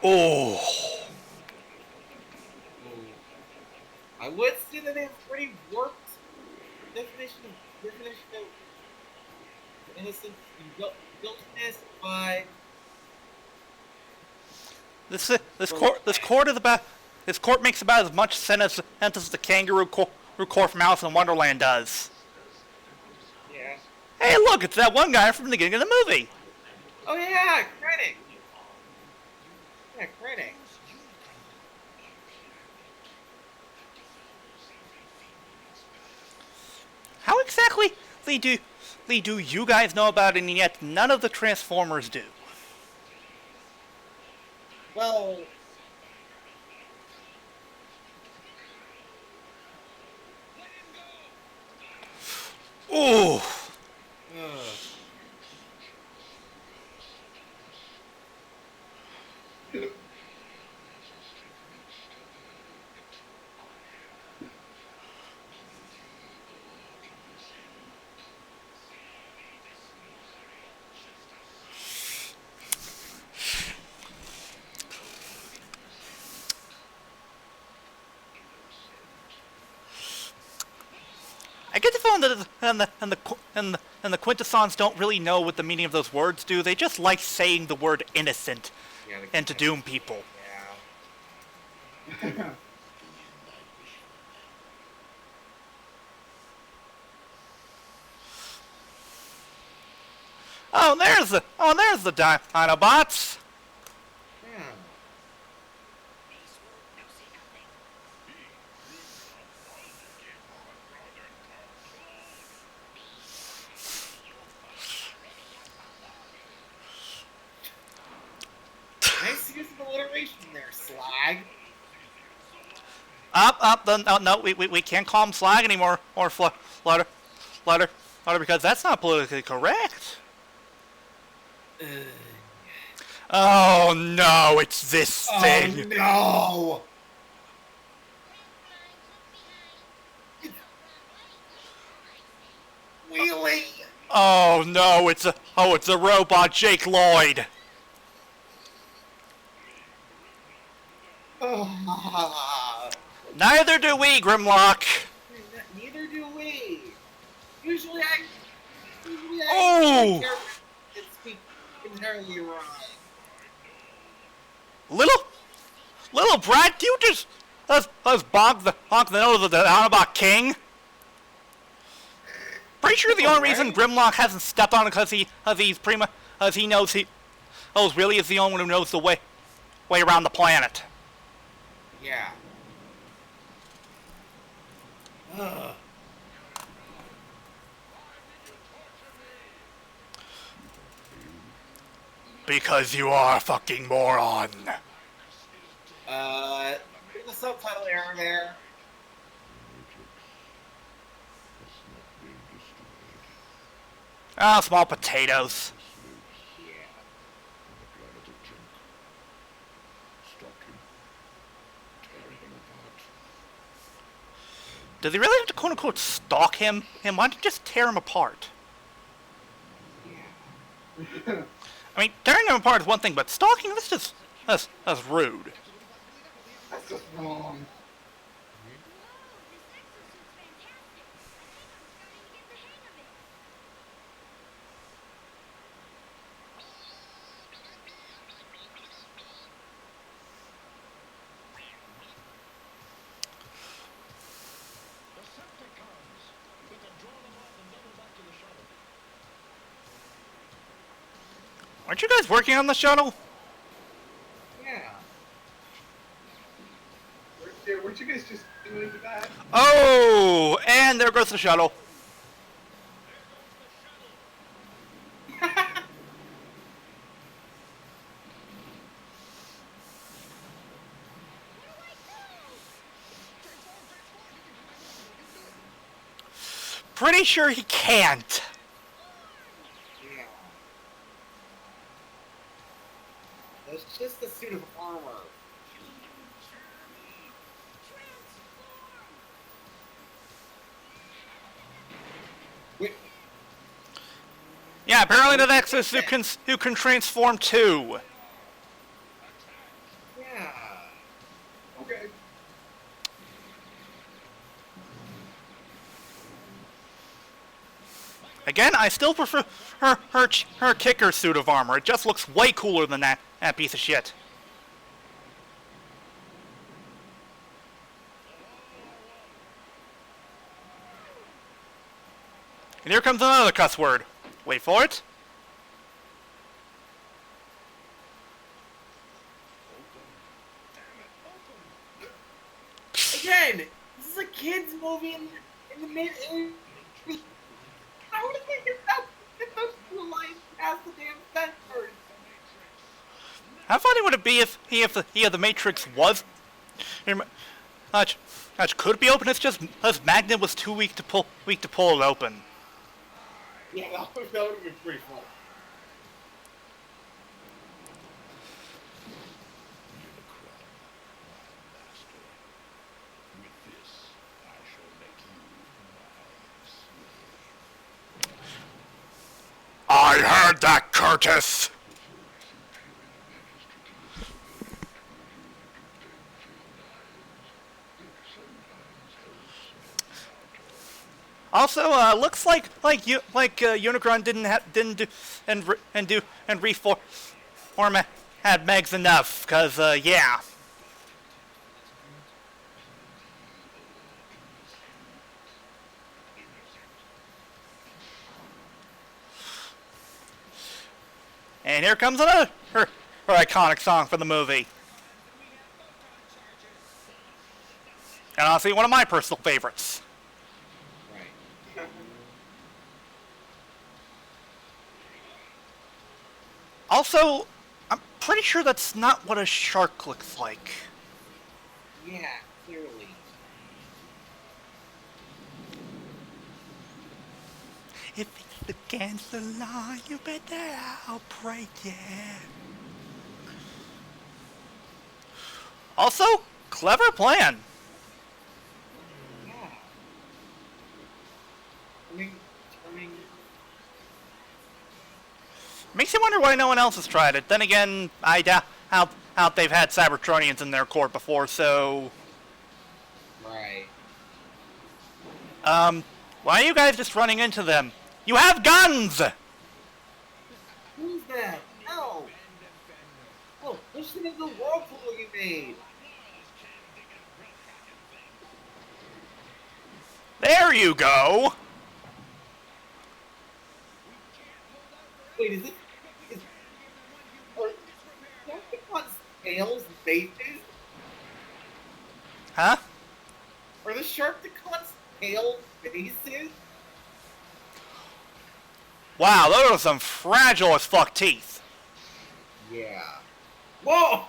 Oh. I would say that they've pretty warped definition of innocence and guiltiness, but This court makes about as much sense as the kangaroo court from Alice in Wonderland does. yeah. Hey, look, it's that one guy from the beginning of the movie. Oh yeah, Krennic. Yeah, Krennic. How exactly do you guys know about it, and yet none of the Transformers do? Well, Ooh. I get the feeling that the Quintessons don't really know what the meaning of those words do. They just like saying the word innocent and to doom people. yeah. There's the Dinobots. Yeah. Nice use of alliteration there, Slag. No, we can't call him Slag anymore, or Flutter, because that's not politically correct. Oh no, it's this thing. Oh no! Wheelie! Oh no, it's a robot, Jake Lloyd. Neither do we, Grimlock. Neither do we. Usually Oh! I speak entirely wrong. Little brat, do you just us bonk the nose of the Autobot King? Pretty sure the only reason Grimlock hasn't stepped on it because he knows really is the only one who knows the way around the planet. Yeah. Because you are a fucking moron. There's a subtitle error there. Ah, small potatoes. Yeah. Does he really have to quote-unquote stalk him? Why don't you just tear him apart? Yeah. I mean, tearing him apart is one thing, but stalking, that's rude. That's just wrong. Aren't you guys working on the shuttle? Yeah. Weren't you guys just doing that? Oh, and there goes the shuttle. Pretty sure he can't. Yeah. It's just a suit of armor. Wait. Yeah, apparently the Nexus who can transform too. Again, I still prefer her kicker suit of armor. It just looks way cooler than that piece of shit. And here comes another cuss word. Wait for it. Again, this is a kids movie in the mid-80s. How did they get those two lines past the damn censors? How funny would it be if the Matrix was much could be open? It's just his magnet was too weak to pull it open. Yeah, that would have been pretty fun. I heard that, Curtis! Also, looks like Unicron didn't reform had Megs enough, cause yeah. And here comes another her iconic song for the movie. And honestly, one of my personal favorites. Right. Also, I'm pretty sure that's not what a shark looks like. Yeah, clearly. If it's against the law, you better outbreak it. Also, clever plan. Yeah. Turning. Makes you wonder why no one else has tried it. Then again, I doubt they've had Cybertronians in their court before, so... Right. Why are you guys just running into them? You have guns! Who's that? No! Oh, listen to the whirlpool you made! There you go! Wait, is are Sharkticon's tails bases? Huh? Are the Sharkticon's tails bases? Wow, those are some fragile as fuck teeth. Yeah. Whoa!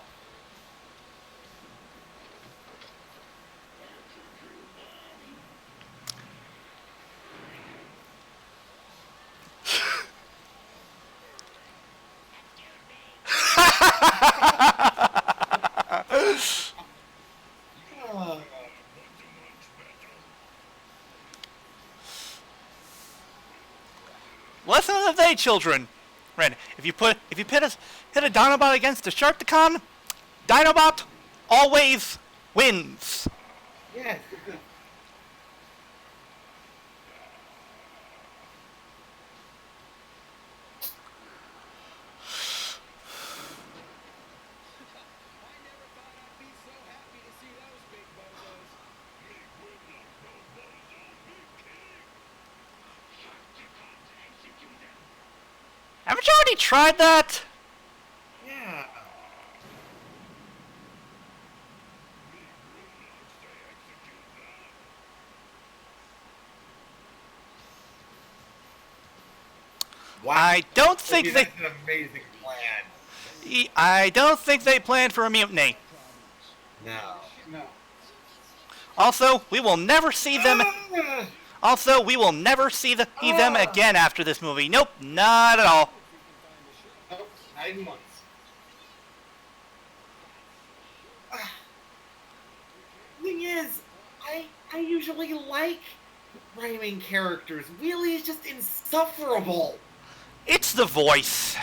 Lesson of the day, children. Ren, if you hit a Dinobot against a Sharkticon, Dinobot always wins. Yes. Haven't you already tried that? Yeah. Wow. I don't think Okay, they. that's an amazing plan. I don't think they planned for a mutiny. No. No. Also, we will never see them. Also, we will never see them again after this movie. Nope, not at all. Oh, 9 months. Thing is, I usually like rhyming characters. Wheelie is just insufferable. It's the voice.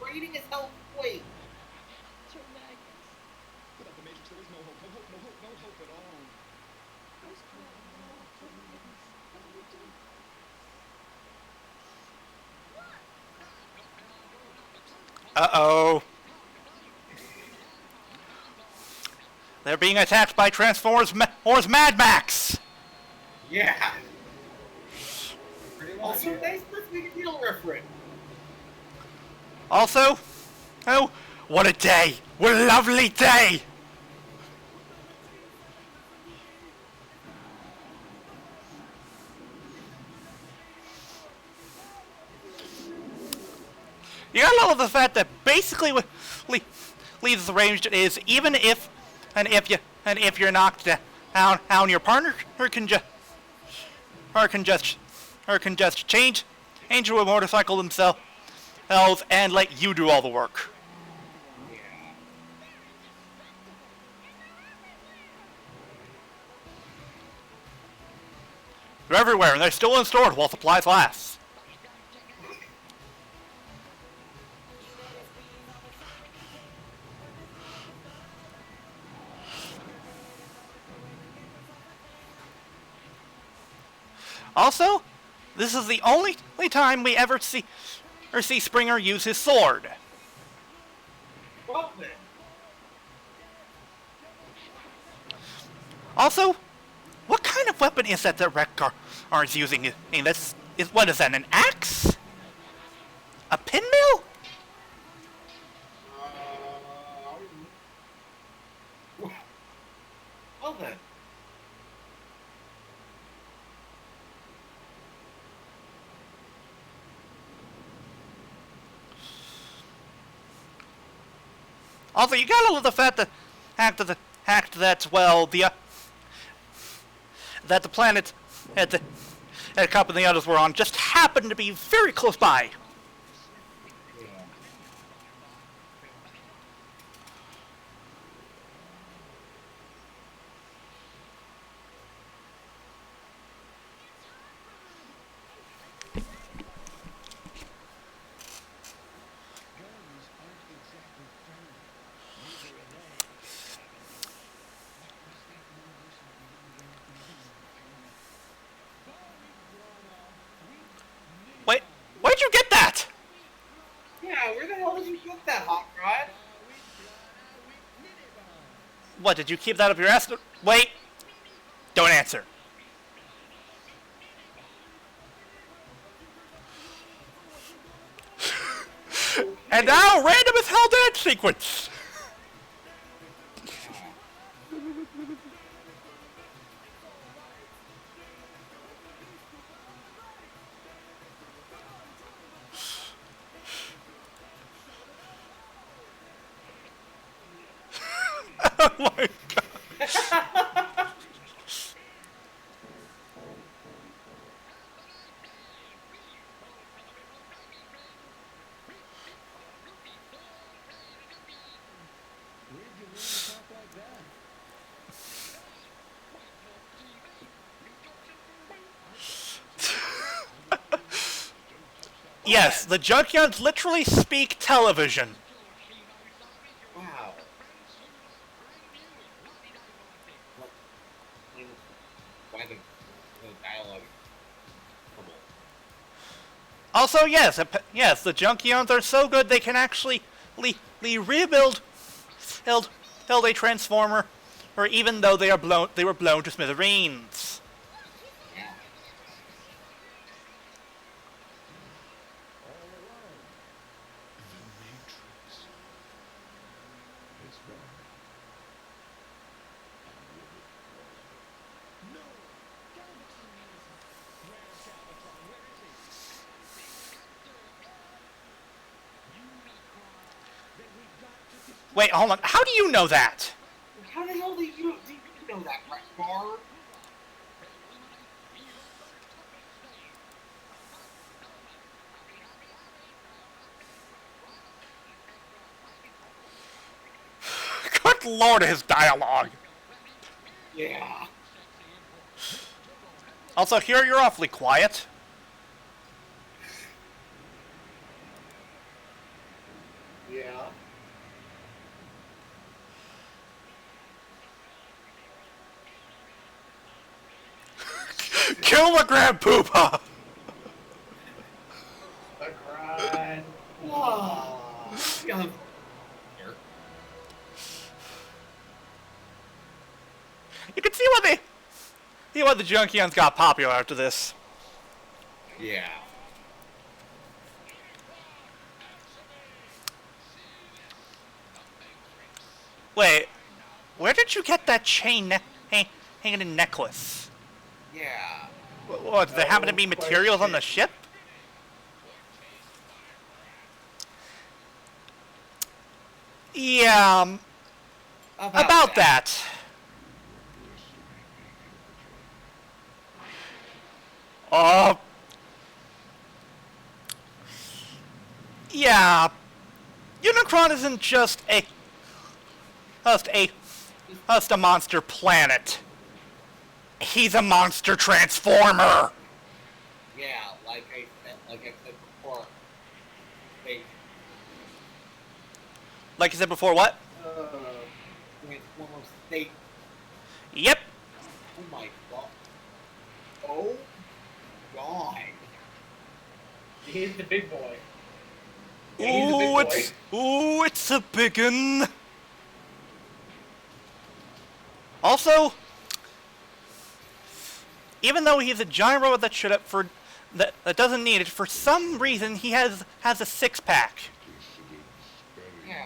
Writing is hell. Wait. Without the Matrix, there is no hope. No hope at all. Uh-oh. They're being attacked by Transformers or Mad Max! Yeah. Also, nice let's make a deal reference. Also, oh, what a day! What a lovely day! You gotta love the fact that basically what leaves arranged is even if you're knocked down, your partner can just change to a motorcycle themselves and let you do all the work. They're everywhere, and they're still in store while supplies last. Also, this is the only time we ever see Springer use his sword. Well then. Also, what kind of weapon is that Rekgar is using? What is that, an axe? A pinmill? Well then. Also, you gotta love the fact that that the planet that a couple of the others were on just happened to be very close by. Wait, where'd you get that? Yeah, where the hell did you get that, Hot Rod? What, did you keep that up your ass? Wait, don't answer. And now, random as hell dance sequence. Oh my god. Yes, the Junkyards literally speak television. Wow. Why the dialogue? Also, yes, the Junkyards are so good they can actually rebuild a Transformer, or even though they were blown to smithereens. Wait, hold on. How do you know that? How the hell do you know that, Rekgar? Good lord, his dialogue. Yeah. Also, here you're awfully quiet. Yeah. Kill the Grand Poopa! The grind. Wow. Yeah. You can see why the Junkions got popular after this. Yeah. Wait, where did you get that chain hanging necklace? Yeah. What, did there happen to be materials on the ship? Yeah, about that. Yeah, Unicron isn't just a monster planet. He's a monster transformer. Yeah, like I said before. Like you said before, what? Transformer state. Yep. Oh my god. Oh god. He's the big boy. Yeah, he's the big boy. It's a biggin. Also, even though he's a giant robot that doesn't need it, for some reason he has a six-pack. Yeah.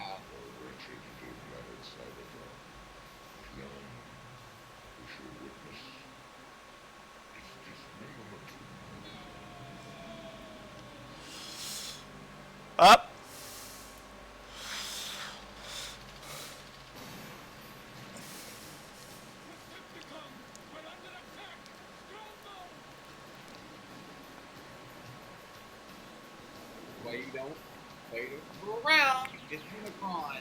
Up. Why you don't go around? It's Unicron.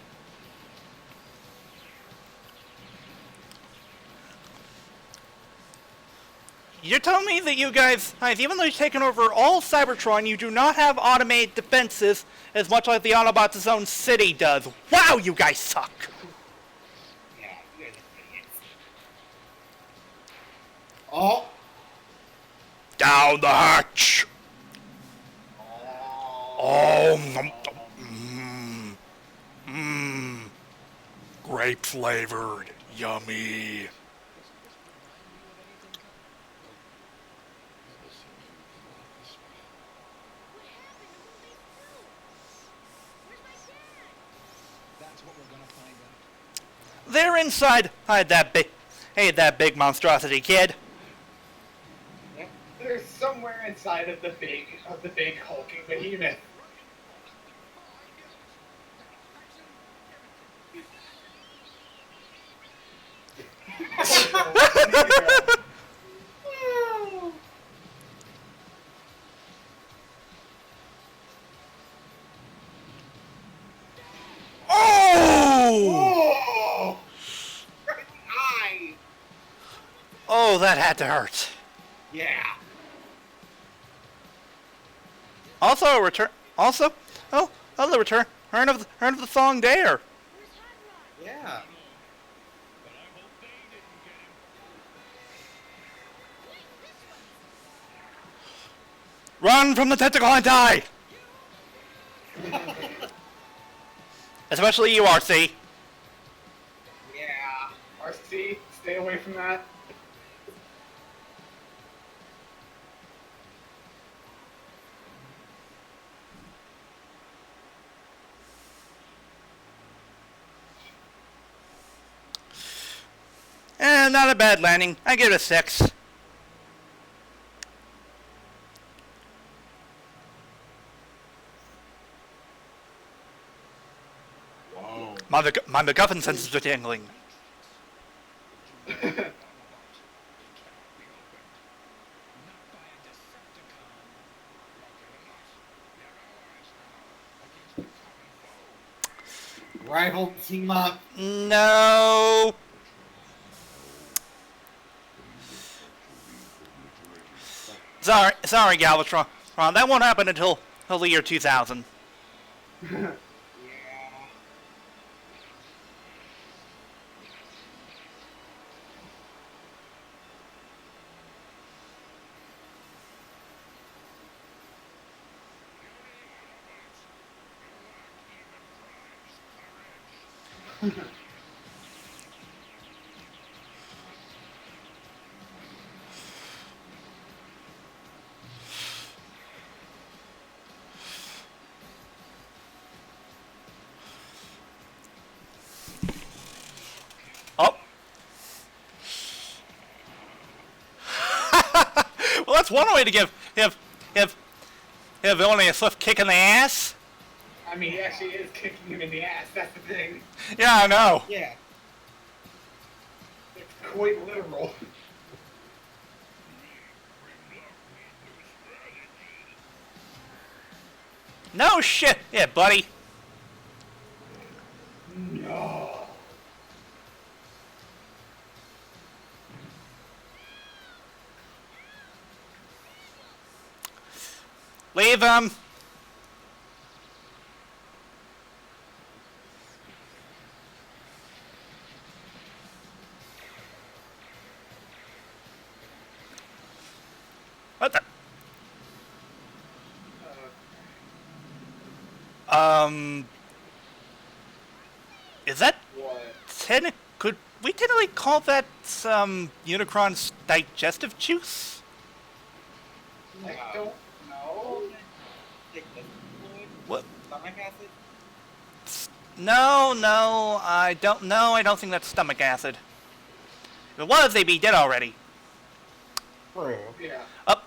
You're telling me that you guys, even though you've taken over all Cybertron, you do not have automated defenses as much like the Autobots' own city does. Wow, you guys suck! Yeah, you guys are idiots. Oh! Down the hatch! Oh, grape flavored, yummy. They're inside that big monstrosity, kid. They're somewhere inside of the big hulking behemoth. Oh! Hi! Oh, that had to hurt. Yeah. Also, the return of the song Dare. Yeah. Run from the tentacle and die! Especially you, RC. Yeah. RC, stay away from that. Not a bad landing. I give it a 6. Whoa. My MacGuffin senses are tingling. Rival team up. No. Sorry, Galvatron. That won't happen until the year 2000. Yeah. Oh. Well, that's one way to give only a swift kick in the ass. I mean, he actually is kicking him in the ass. That's the thing. Yeah, I know. Yeah. It's quite literal. No shit. Yeah, buddy. No. Leave him. What the? Is that What? could we technically call that Unicron's digestive juice? I don't know. What? Stomach acid? No, I don't know. I don't think that's stomach acid. If it was, they'd be dead already. Yeah. Up.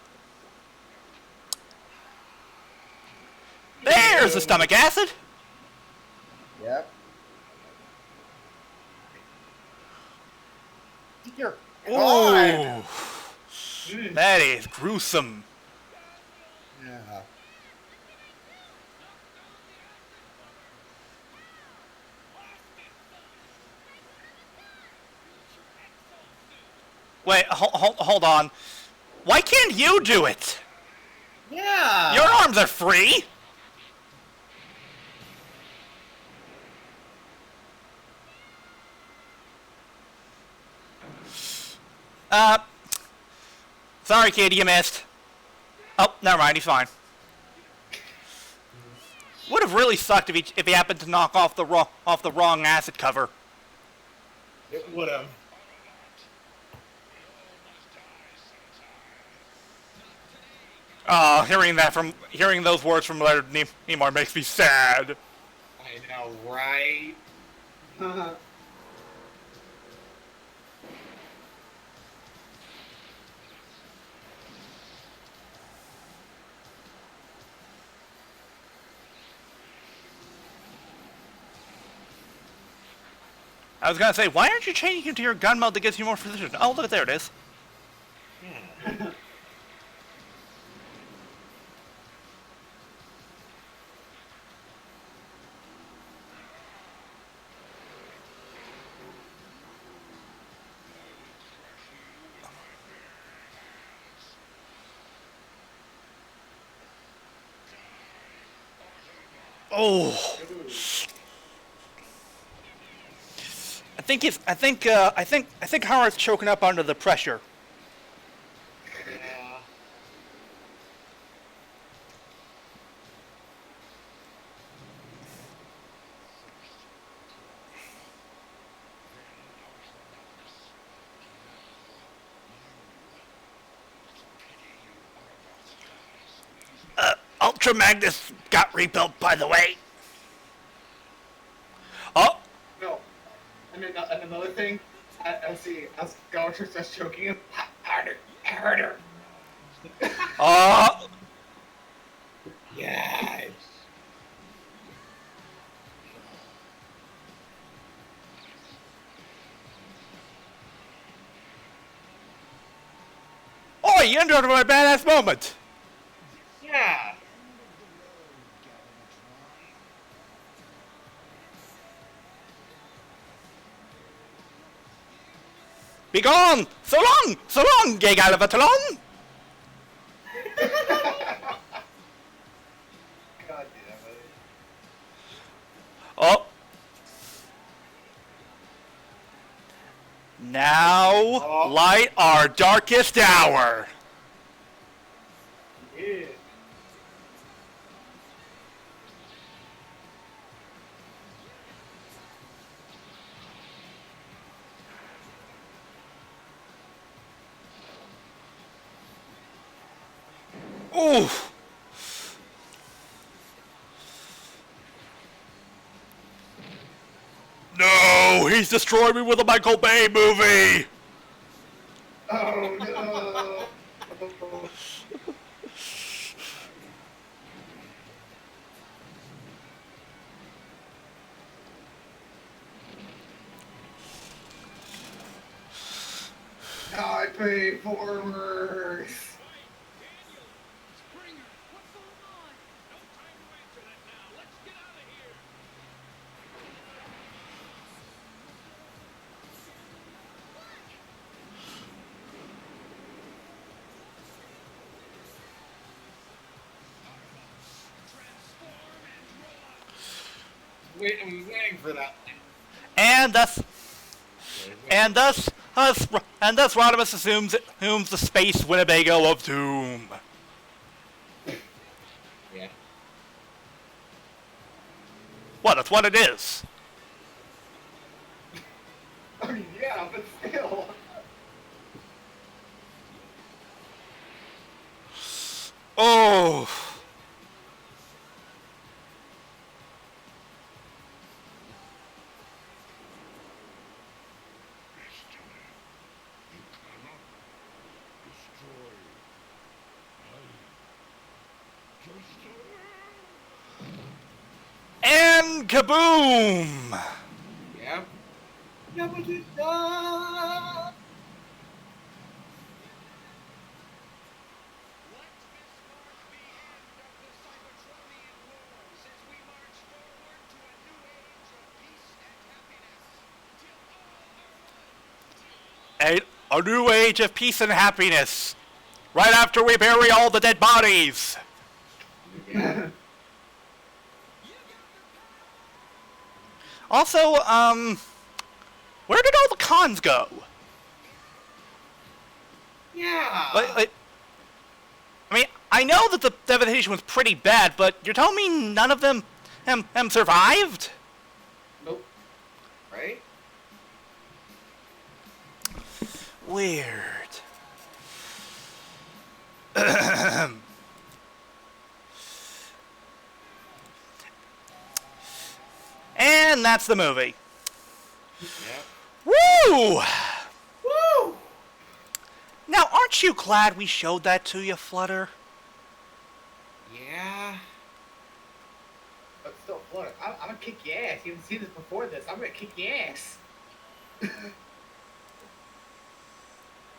There's the stomach acid. Yep. Dear God. Ooh. That is gruesome. Yeah. Wait, hold on. Why can't you do it? Yeah. Your arms are free. Sorry, kid, you missed. Oh, never mind, he's fine. Would have really sucked if he happened to knock off the wrong acid cover. It would have. Oh, hearing those words from Leonard Nimoy makes me sad. I know, right? I was gonna say, why aren't you changing to your gun mode that gives you more precision? Oh, look, there it is. Yeah. Oh. I think Howard's choking up under the pressure. Yeah. Ultra Magnus got rebuilt, by the way. Oh. No. And another thing, as Galaxy starts choking him, harder. Oh. Yes. Oh, you interrupted my badass moment. Yeah. Begone! So long, gay Galabatalon! God damn it. Oh. Now, light our darkest hour. Yeah. Ooh. No, he's destroyed me with a Michael Bay movie. Oh no! I pay for worse. I'm waiting for that. And thus Rodimus assumes the space Winnebago of doom. Yeah. Well, that's what it is. I mean, yeah, but still. Oh. And kaboom! Yeah. Yeah, but it's done. A new age of peace and happiness. Right after we bury all the dead bodies. Yeah. Also, where did all the cons go? Yeah. I mean, I know that the devastation was pretty bad, but you're telling me none of them survived? Nope. Right? Weird. And that's the movie. Yep. Woo! Woo! Now, aren't you glad we showed that to you, Flutter? Yeah. But still, Flutter, I'm gonna kick your ass. You haven't seen this before this. I'm gonna kick your ass.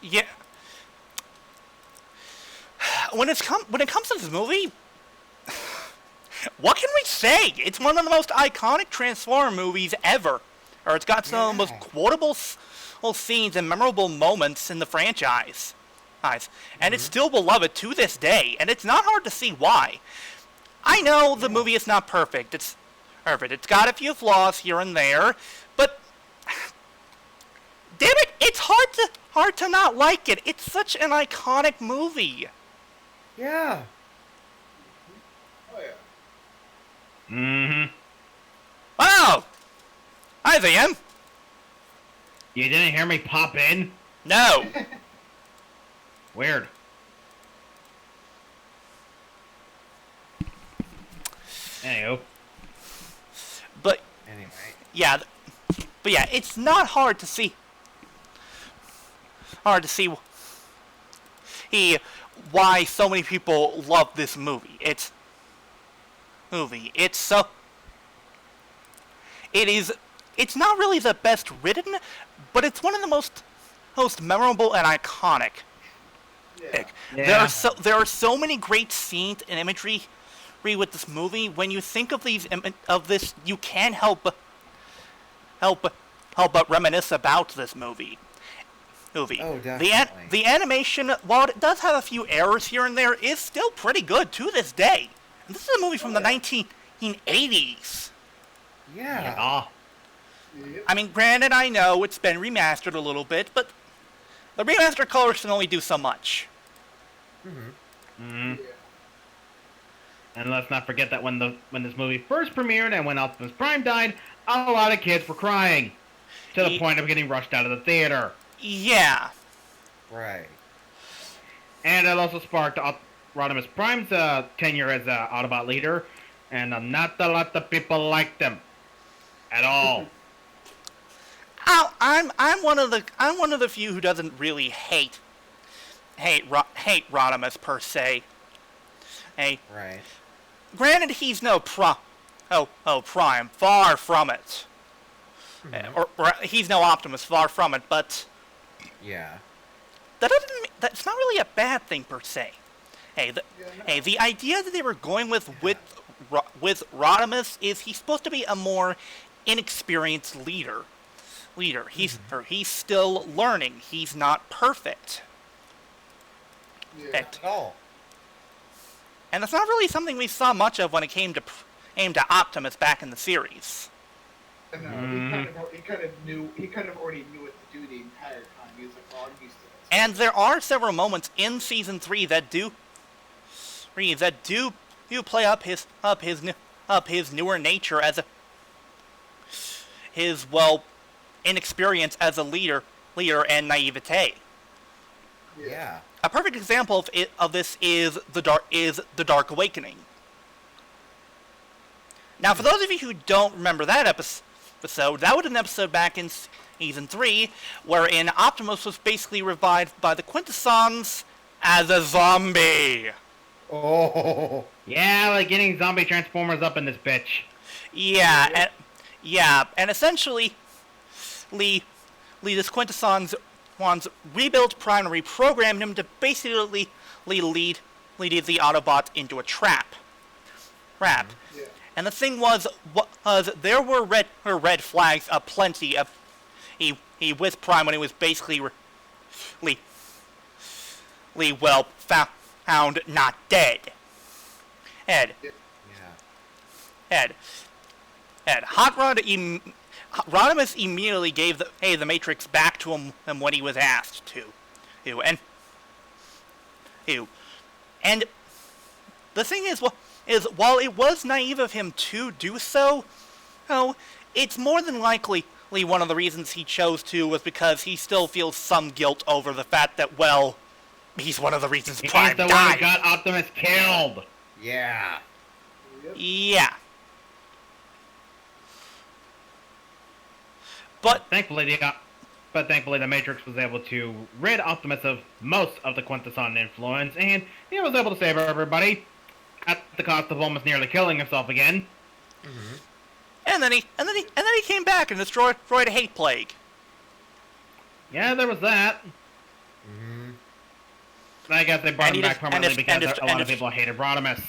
Yeah. When it comes to this movie, what can we say? It's one of the most iconic Transformer movies ever. Or it's got some of the most quotable scenes and memorable moments in the franchise. And it's still beloved to this day, and it's not hard to see why. I know the movie is not perfect. It's perfect. It's got a few flaws here and there, but damn it, it's hard to not like it. It's such an iconic movie. Yeah. Oh yeah. Mm-hmm. Wow! Hi, VM. You didn't hear me pop in? No. Weird. Anywho. But Anyway. yeah, it's not hard to see. Why so many people love this movie. It's not really the best written, but it's one of the most memorable and iconic. Yeah. Yeah. There are so many great scenes and imagery with this movie. When you think of this, you can't help but reminisce about this movie. Oh, definitely. The animation, while it does have a few errors here and there, is still pretty good to this day. And this is a movie from the 1980s. Yeah. I mean, granted, I know it's been remastered a little bit, but the remastered colors can only do so much. Mm-hmm. And let's not forget that when this movie first premiered and when Optimus Prime died, a lot of kids were crying to the point of getting rushed out of the theater. Yeah. Right. And it also sparked Rodimus Prime's tenure as Autobot leader, and not a lot of people liked him at all. I'm one of the few who doesn't really hate Rodimus per se. Hey, Right. granted, he's no Prime, far from it. Or he's no Optimus, far from it. But Yeah. that's not really a bad thing per se. The idea that they were going with Rodimus is he's supposed to be a more inexperienced leader. He's still learning. He's not perfect. Yeah. At all. And that's not really something we saw much of when it came to Optimus back in the series. No, he kind of already knew what to do the entire time. He was like, "Oh, I'm used to this." And there are several moments in season 3 that do play up his newer nature as his inexperience as a leader and naivete. Yeah. A perfect example of this is the Dark Awakening. Now, for those of you who don't remember that episode, that was an episode back in season 3, wherein Optimus was basically revived by the Quintessons as a zombie. Oh. Yeah, like getting zombie Transformers up in this bitch. And essentially, this Quintessons rebuilt Prime and reprogrammed him to basically lead the Autobots into a trap. Yeah. And the thing was there were red flags aplenty. He with Prime when he was basically found not dead. Hot Rod Rodimus immediately gave the Matrix back to him when he was asked to. And the thing is while it was naive of him to do so, it's more than likely one of the reasons he chose to was because he still feels some guilt over the fact that, he's one of the reasons Prime died. He's the one who got Optimus killed. Yeah. Yeah. But thankfully, the Matrix was able to rid Optimus of most of the Quintesson influence, and he was able to save everybody at the cost of almost nearly killing himself again. Mm-hmm. And then he came back and destroyed a hate plague. Yeah, there was that. Mm-hmm. I guess they brought him back permanently because a lot of people hated Rodimus.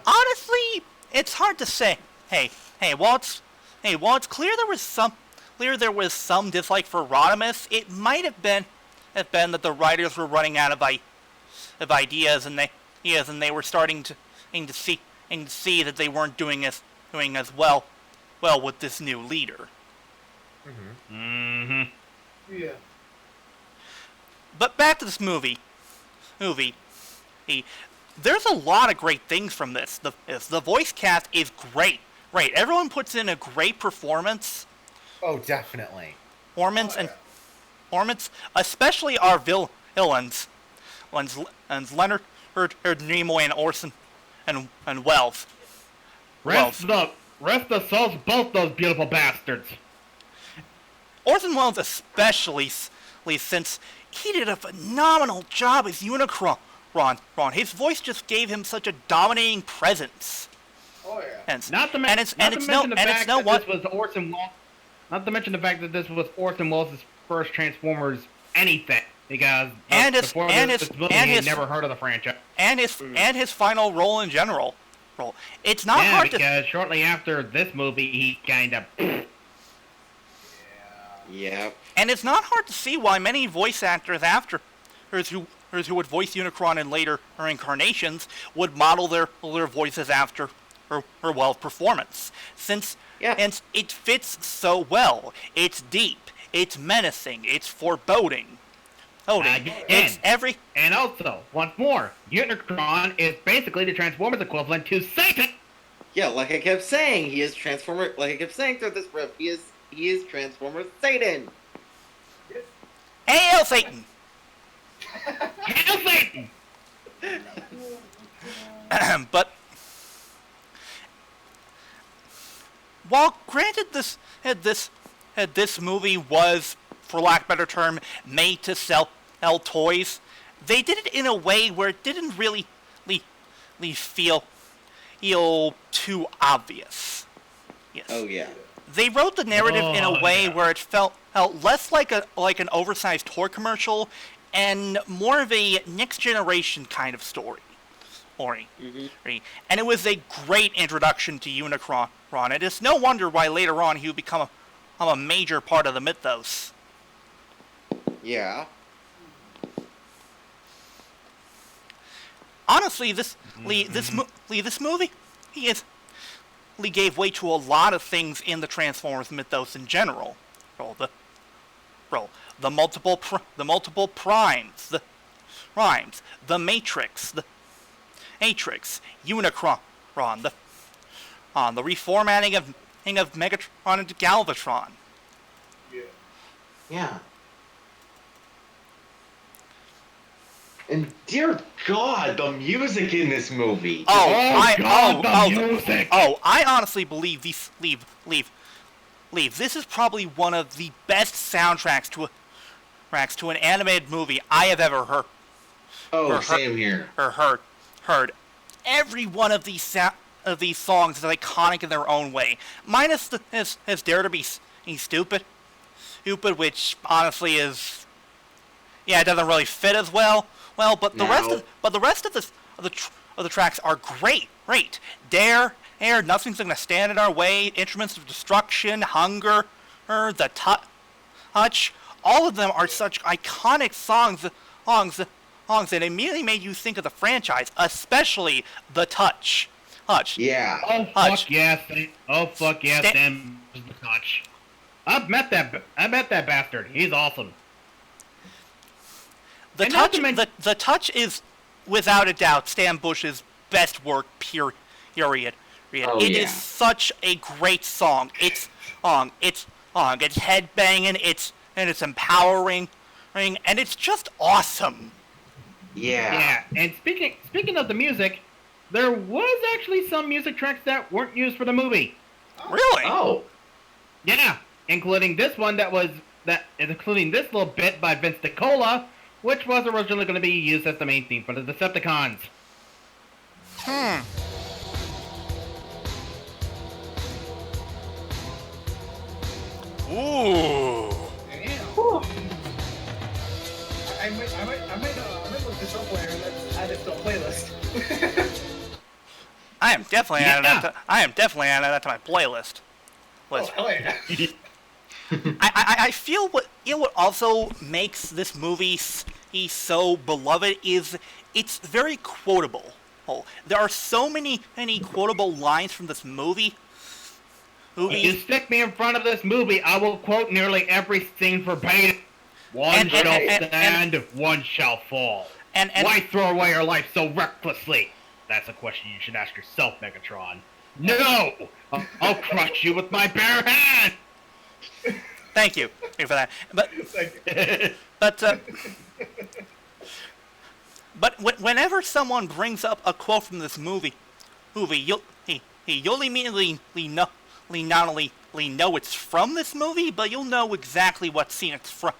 Honestly, it's hard to say. While it's clear there was some dislike for Rodimus, it might have been that the writers were running out of ideas and they were starting to see that they weren't doing as well with this new leader. Mm-hmm. Mm-hmm. Yeah. But back to this movie. There's a lot of great things from this. The voice cast is great. Right, everyone puts in a great performance. Oh, definitely. Performance, especially our villains, Leonard, Nimoy, and Orson, and Wells. Rest the souls, both those beautiful bastards. Orson Welles especially, since he did a phenomenal job as Unicron. His voice just gave him such a dominating presence. Oh yeah. Not to mention the fact that this was Orson Welles' first Transformers anything, because before this movie, he had never heard of the franchise. And his final role in general. It's not hard to. Because shortly after this movie, he kind of. Yeah. And it's not hard to see why many voice actors who would voice Unicron in later incarnations would model their voices after her Wells' performance. And it fits so well. It's deep. It's menacing. It's foreboding. And also, once more, Unicron is basically the Transformers equivalent to Satan. Yeah, like I kept saying, he is Transformer. Like I kept saying through this riff, he is Transformer Satan. Hail Satan! Hail Satan! But while granted this movie was, for lack of a better term, made to sell toys, they did it in a way where it didn't really feel too obvious. Yes. Oh yeah. They wrote the narrative in a way where it felt less like an oversized toy commercial and more of a next generation kind of story. And it was a great introduction to Unicron. It is no wonder why later on he would become a major part of the mythos. Yeah. Honestly, this movie gave way to a lot of things in the Transformers mythos in general. The multiple primes, the Matrix, Unicron, the reformatting of Megatron into Galvatron. Yeah. And dear God, the music in this movie. I honestly believe this is probably one of the best soundtracks to an animated movie I have ever heard. Same here. Heard. Every one of these songs is iconic in their own way, minus his Dare to Be Stupid, which honestly is, it doesn't really fit as well. But the rest of the tracks are great. Dare, Nothing's Gonna Stand in Our Way, Instruments of Destruction, Hunger, The Touch. All of them are such iconic songs that immediately made you think of the franchise, especially The Touch. Yeah. Oh fuck yes! Sam The Touch. I met that bastard. He's awesome. The Touch is, without a doubt, Stan Bush's best work, period. It is such a great song. It's headbanging, it's empowering, and it's just awesome. Yeah. And speaking of the music, there was actually some music tracks that weren't used for the movie. Really? Oh. Yeah, including this one including this little bit by Vince DiCola, which was originally going to be used as the main theme for the Decepticons. Ooh. I might look this up later and add it to a playlist. I am definitely adding that to my playlist. Oh yeah. I feel what also makes this movie so beloved is it's very quotable. There are so many quotable lines from this movie. If you stick me in front of this movie, I will quote nearly every scene verbatim. One shall stand, one shall fall. Why throw away your life so recklessly? That's a question you should ask yourself, Megatron. No! I'll crush you with my bare hand! Thank you for that. But whenever someone brings up a quote from this movie, you'll immediately not only know it's from this movie, but you'll know exactly what scene it's from.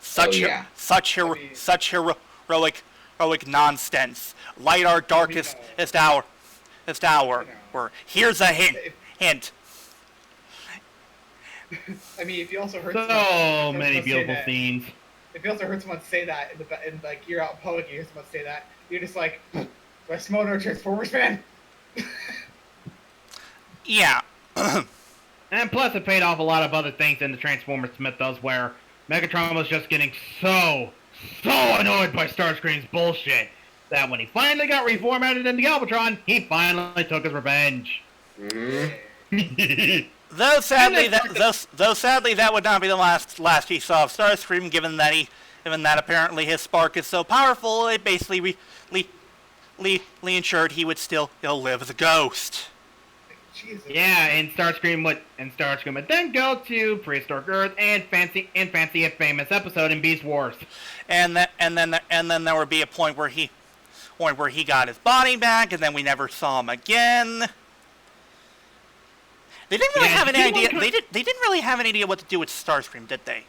Such heroic nonsense. Light our darkest hour. Here's a hint. I mean, if you also heard so many beautiful scenes. If you also heard someone say that in like you're out in public, you hear someone say that, you're just like, do I smell another Transformers fan? Yeah. And plus, it paid off a lot of other things in the Transformers mythos, where Megatron was just getting so annoyed by Starscream's bullshit that when he finally got reformatted into Galvatron, he finally took his revenge. Though sadly, that would not be the last he saw of Starscream, given that apparently his spark is so powerful, it basically ensured he would still live as a ghost. Jesus. Yeah, and Starscream would then go to Prehistoric Earth and fancy a famous episode in Beast Wars. And then there would be a point where he got his body back, and then we never saw him again. They didn't really have any idea. They didn't really have any idea what to do with Starscream, did they?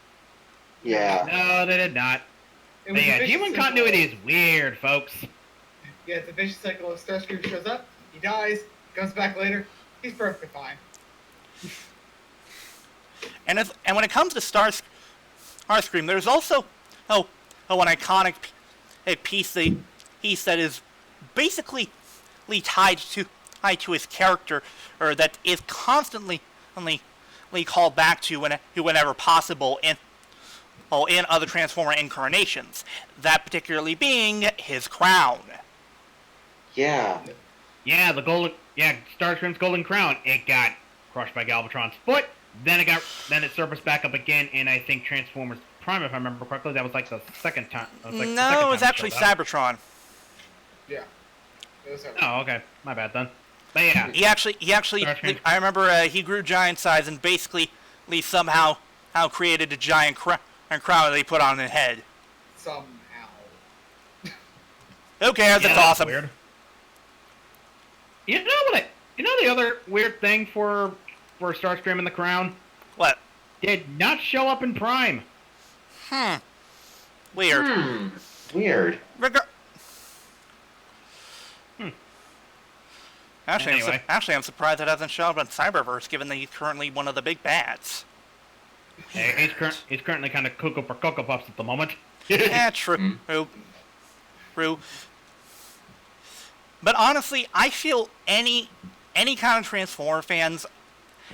Yeah. No, they did not. Demon continuity is weird, folks. Yeah, it's a vicious cycle. If Starscream shows up, he dies, comes back later, he's perfectly fine. And when it comes to Starscream, there's also an iconic piece that is basically tied to his character, or that is constantly called back to whenever possible in other Transformer incarnations. That particularly being his crown. Yeah. Yeah, Starscream's golden crown. It got crushed by Galvatron's foot. Then it surfaced back up again in, I think, Transformers Prime, if I remember correctly. That was like the second time. No, it was actually Cybertron. Yeah. It was Oh, okay. My bad then. But yeah. He actually. I remember he grew giant size and basically somehow created a giant crown that he put on his head. Somehow. Who cares? It's awesome. Weird. You know the other weird thing for Starscream and the Crown? What? Did not show up in Prime. Weird. Weird. Actually, I'm surprised it hasn't shown up in Cyberverse, given that he's currently one of the big bads. Hey, he's currently kind of cuckoo for Cocoa Puffs at the moment. Yeah, true. True. But honestly, I feel any kind of Transformer fans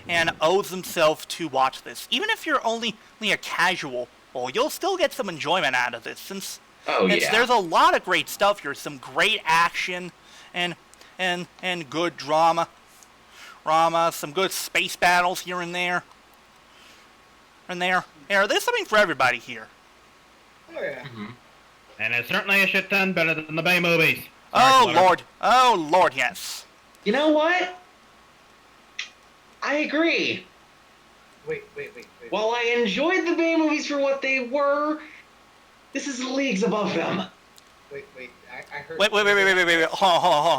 and owes themselves to watch this. Even if you're only a casual, well, you'll still get some enjoyment out of this, since there's a lot of great stuff here. Some great action and good drama, some good space battles here and there. Yeah, there's something for everybody here. Oh yeah. And it's certainly a shit ton better than the Bay movies. Oh Lord, yes. You know what? I agree. Wait. While I enjoyed the Bay movies for what they were, this is leagues above them. Wait. I heard. Wait. Hold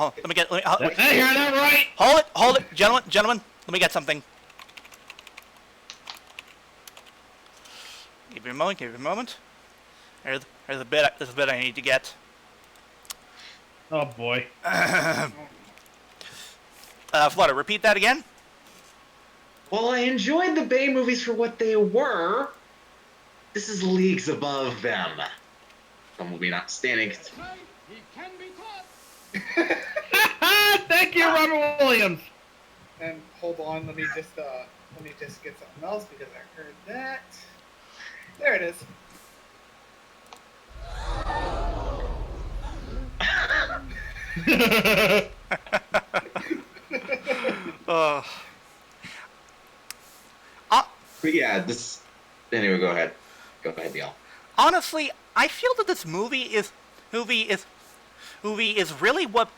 on. Let me get. Did I hear that right? Hold it, gentlemen. Let me get something. Give me a moment. There's a bit I need to get. Oh boy. Flutter, repeat that again. While I enjoyed the Bay movies for what they were, this is leagues above them. The movie not standing. He can be taught. Thank you, Robert Williams. And hold on, let me just get something else because I heard that. There it is. But yeah, this. Anyway, go ahead. Go ahead, y'all. Honestly, I feel that this movie is really what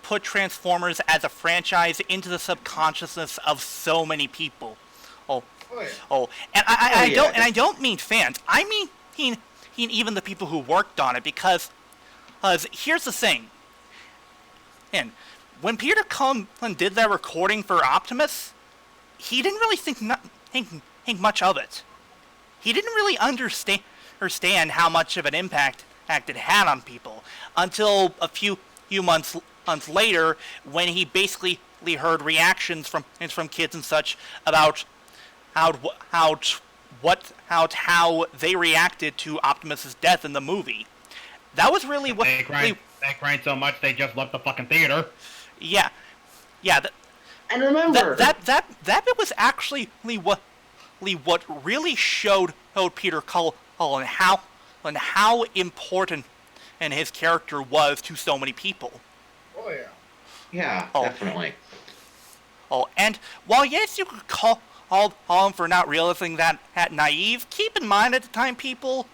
put Transformers as a franchise into the subconsciousness of so many people. And I don't mean fans. I mean even the people who worked on it, because here's the thing. And when Peter Cullen did that recording for Optimus, he didn't really think much of it. He didn't really understand how much of an impact it had on people what a few months later, when he basically heard reactions from kids and such about how they reacted to Optimus's death in the movie. That was really what they cried so much they just left the fucking theater. Yeah. And remember that bit was actually what really showed Peter Cullen how important and his character was to so many people. Oh yeah. Yeah, definitely. And while yes, you could call him for not realizing that naive, keep in mind at the time, people,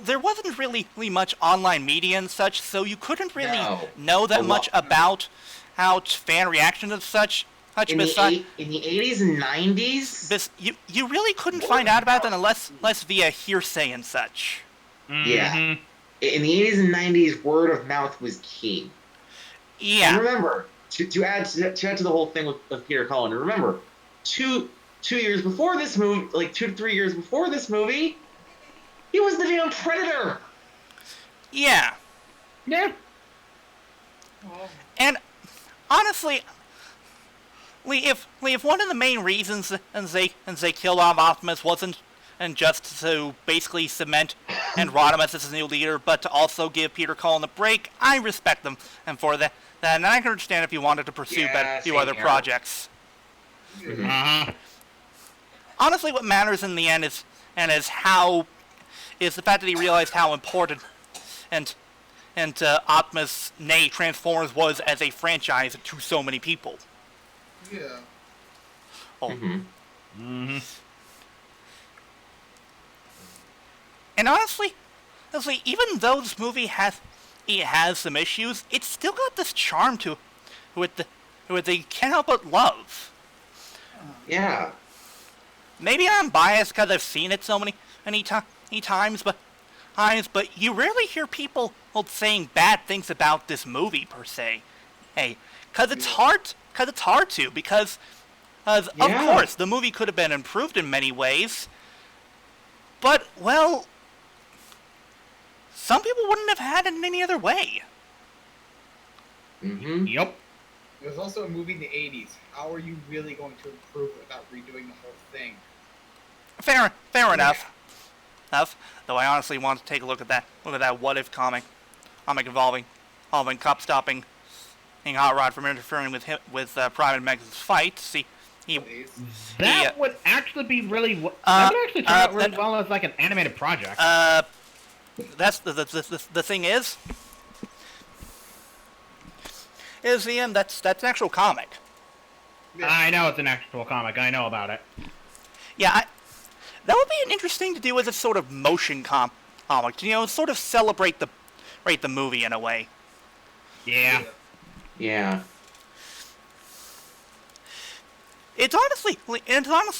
there wasn't really much online media and such, so you couldn't really know that much about fan reactions and such. In the 80s and 90s? You really couldn't find out about that unless via hearsay and such. Yeah. In the 80s and 90s, word of mouth was key. Yeah. And remember, to add to the whole thing with Peter Cullen, remember, 2 years before this movie, like 2 to 3 years before this movie, he was the damn Predator. Yeah. Yeah. And honestly, if one of the main reasons they killed off Optimus wasn't just to basically cement and rot him as his new leader, but to also give Peter Cullen a break, I respect them and for that. And I can understand if he wanted to pursue few other projects. Honestly, what matters in the end is the fact that he realized how important and Optimus, nay, Transformers was as a franchise to so many people. Yeah. Oh. And honestly, even though this movie has some issues, it's still got this charm to it that you can't help but love. Yeah. Maybe I'm biased because I've seen it so many times, but you rarely hear people saying bad things about this movie per se. Hey, because it's hard to, because of course the movie could have been improved in many ways, but well, some people wouldn't have had it in any other way. Yep. There's also a movie in the 80s. How are you really going to improve it without redoing the whole thing? Fair enough. Though I honestly want to take a look at that What If comic involving Cop stopping Hot Rod from interfering with Prime and Meg's fight. See, that would actually be really. That would actually turn out really well as like an animated project. That's the thing is the end. That's an actual comic. I know it's an actual comic. I know about it. Yeah, that would be interesting to do as a sort of motion comic. Sort of celebrate the movie in a way. Yeah. Yeah. It's honestly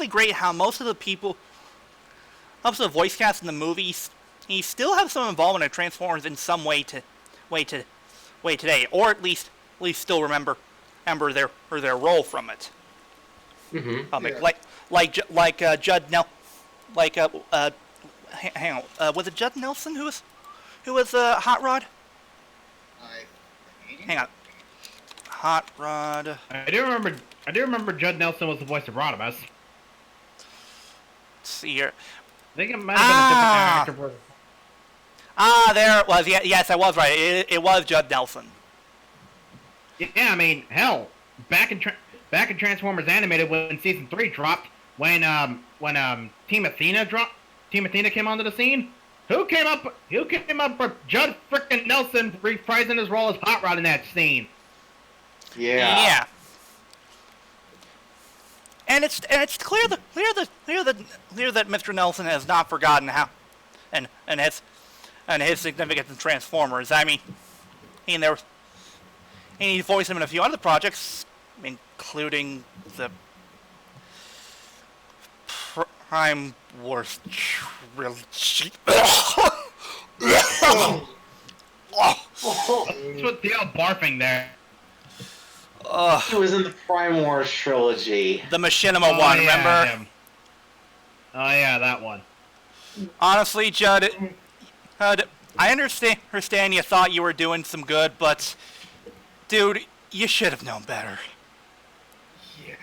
great how most of the voice cast in the movies, he still have some involvement in Transformers in some way today, or at least still remember their role from it. Like Judd hang on, was it Judd Nelson who was Hot Rod? Hang on, Hot Rod. I do remember Judd Nelson was the voice of Rodimus. Let's see here. I think it might have been a different actor. There it was. Yes, I was right. It was Judd Nelson. Yeah, I mean, hell, back in Transformers Animated when Season 3 dropped, when Team Athena came onto the scene, who came up with Judd frickin' Nelson reprising his role as Hot Rod in that scene? Yeah. And it's clear that Mr. Nelson has not forgotten how and his significance in Transformers. I mean he voiced him in a few other projects, including the Prime Wars trilogy. That's what the barfing there. He was in the Prime Wars trilogy. The Machinima one, remember? Him. Oh yeah, that one. Honestly, Judd, I understand you thought you were doing some good, but dude, you should have known better. Yeah.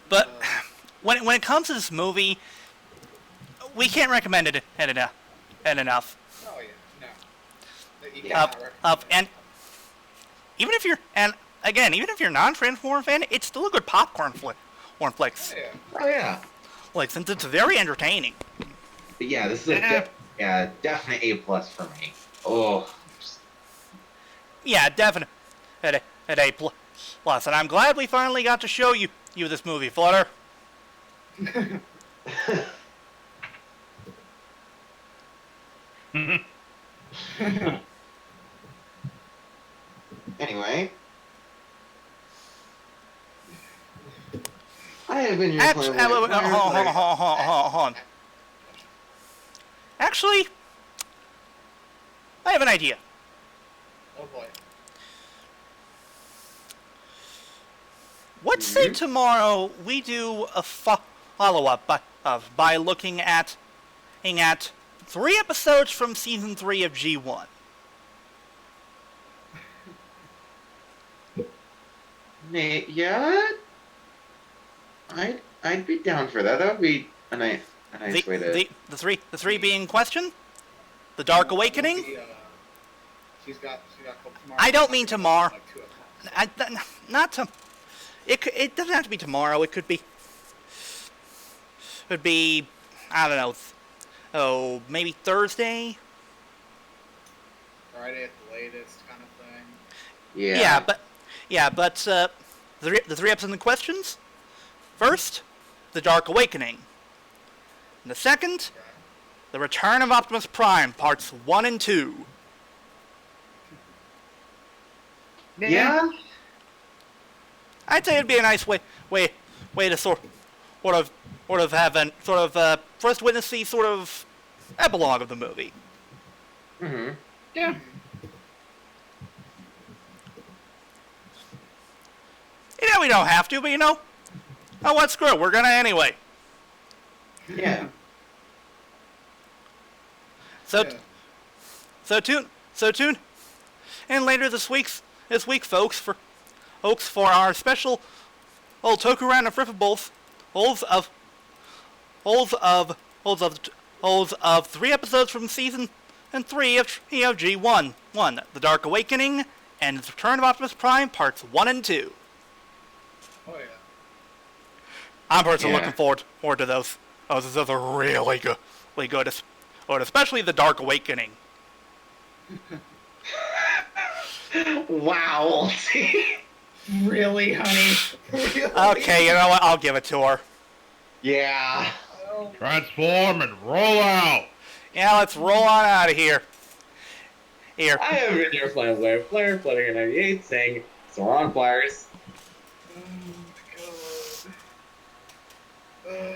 But when it comes to this movie, we can't recommend it enough. Oh yeah, no. And even if you're a non-Transformer fan, it's still a good popcorn flick. Oh yeah. Like, since it's very entertaining. But yeah, this is definite A+ for me. Oh. Yeah, definite at A+. And I'm glad we finally got to show you this movie, Flutter. Anyway. I have been your plan. Hold on. Actually, I have an idea. Oh boy. Let's say tomorrow we do a follow-up by looking at 3 episodes from season 3 of G1. Yeah, I'd be down for that. That would be a nice way to. The three being in question, The Dark Awakening. She's got tomorrow. I don't mean tomorrow. Not to. It doesn't have to be tomorrow. It could be. I don't know. Oh, maybe Thursday. Friday at the latest, kind of thing. Yeah, but the 3 episodes in questions. First, The Dark Awakening. And the second, The Return of Optimus Prime, parts 1 and 2. Yeah. I'd say it'd be a nice way to sort of have an first witness the sort of epilogue of the movie. Mm-hmm. Yeah. We don't have to, but oh, what, screw it, we're gonna anyway. Yeah. So tune in later this week, folks, for our special old toku round of riffables, holds of 3 episodes from season 3 of G1, The Dark Awakening, and The Return of Optimus Prime, parts 1 and 2. Oh yeah. I'm personally looking forward to those. Those are really good, especially The Dark Awakening. Wow. Really, honey? Really? Okay, you know what? I'll give it to her. Yeah. Transform and roll out. Yeah, let's roll on out of here. Here. I have been your Flying Flare, Flutter 98, saying, so on flyers. Oh my god.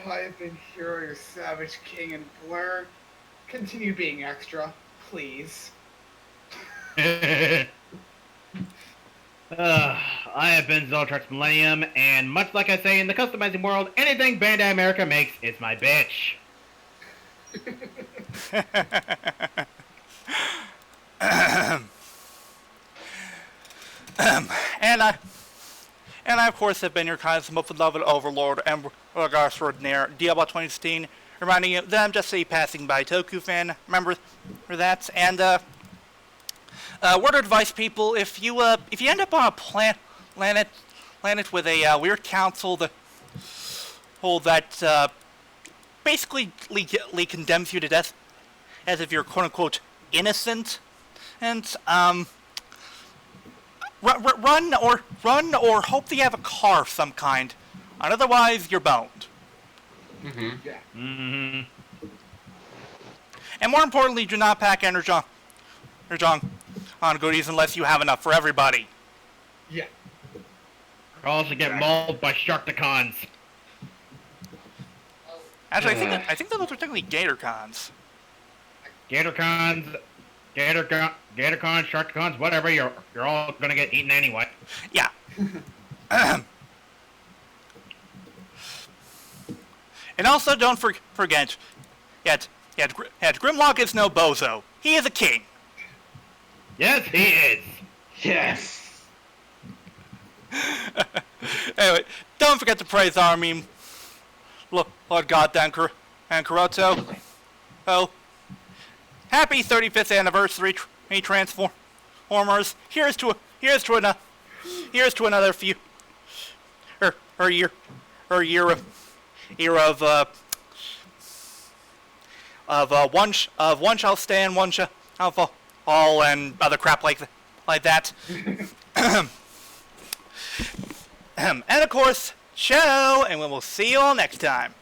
I have been Hiiro, your savage king, and Blur. Continue being extra, please. I have been Zoltrax Millennium, and much like I say in the customizing world, anything Bandai America makes is my bitch. And I of course have been your kind of beloved overlord and regards extraordinaire DLBot 2016, reminding you that I'm just a passing by Toku fan. Remember that. And word of advice, people: if you end up on a planet with a weird council that basically condemns you to death as if you're quote unquote innocent, and run or hope that you have a car of some kind, and otherwise you're boned. Mm-hmm. Yeah. Mm-hmm. And more importantly, do not pack energon on goodies unless you have enough for everybody. Yeah. Or also get mauled by Sharkticons. Actually, I think those are technically GatorCons. Gatorcons, Sharkticons, whatever, you're all gonna get eaten anyway. Yeah. And also, don't forget, Grimlock is no bozo. He is a king. Yes, he is. Yes. Anyway, don't forget to praise our meme, Lord Goddamn and Kuroto. Oh, happy 35th anniversary, Transformers. Here's to another few, year of one shall stand, one shall fall, and other crap like that. And of course, ciao, and we will see you all next time.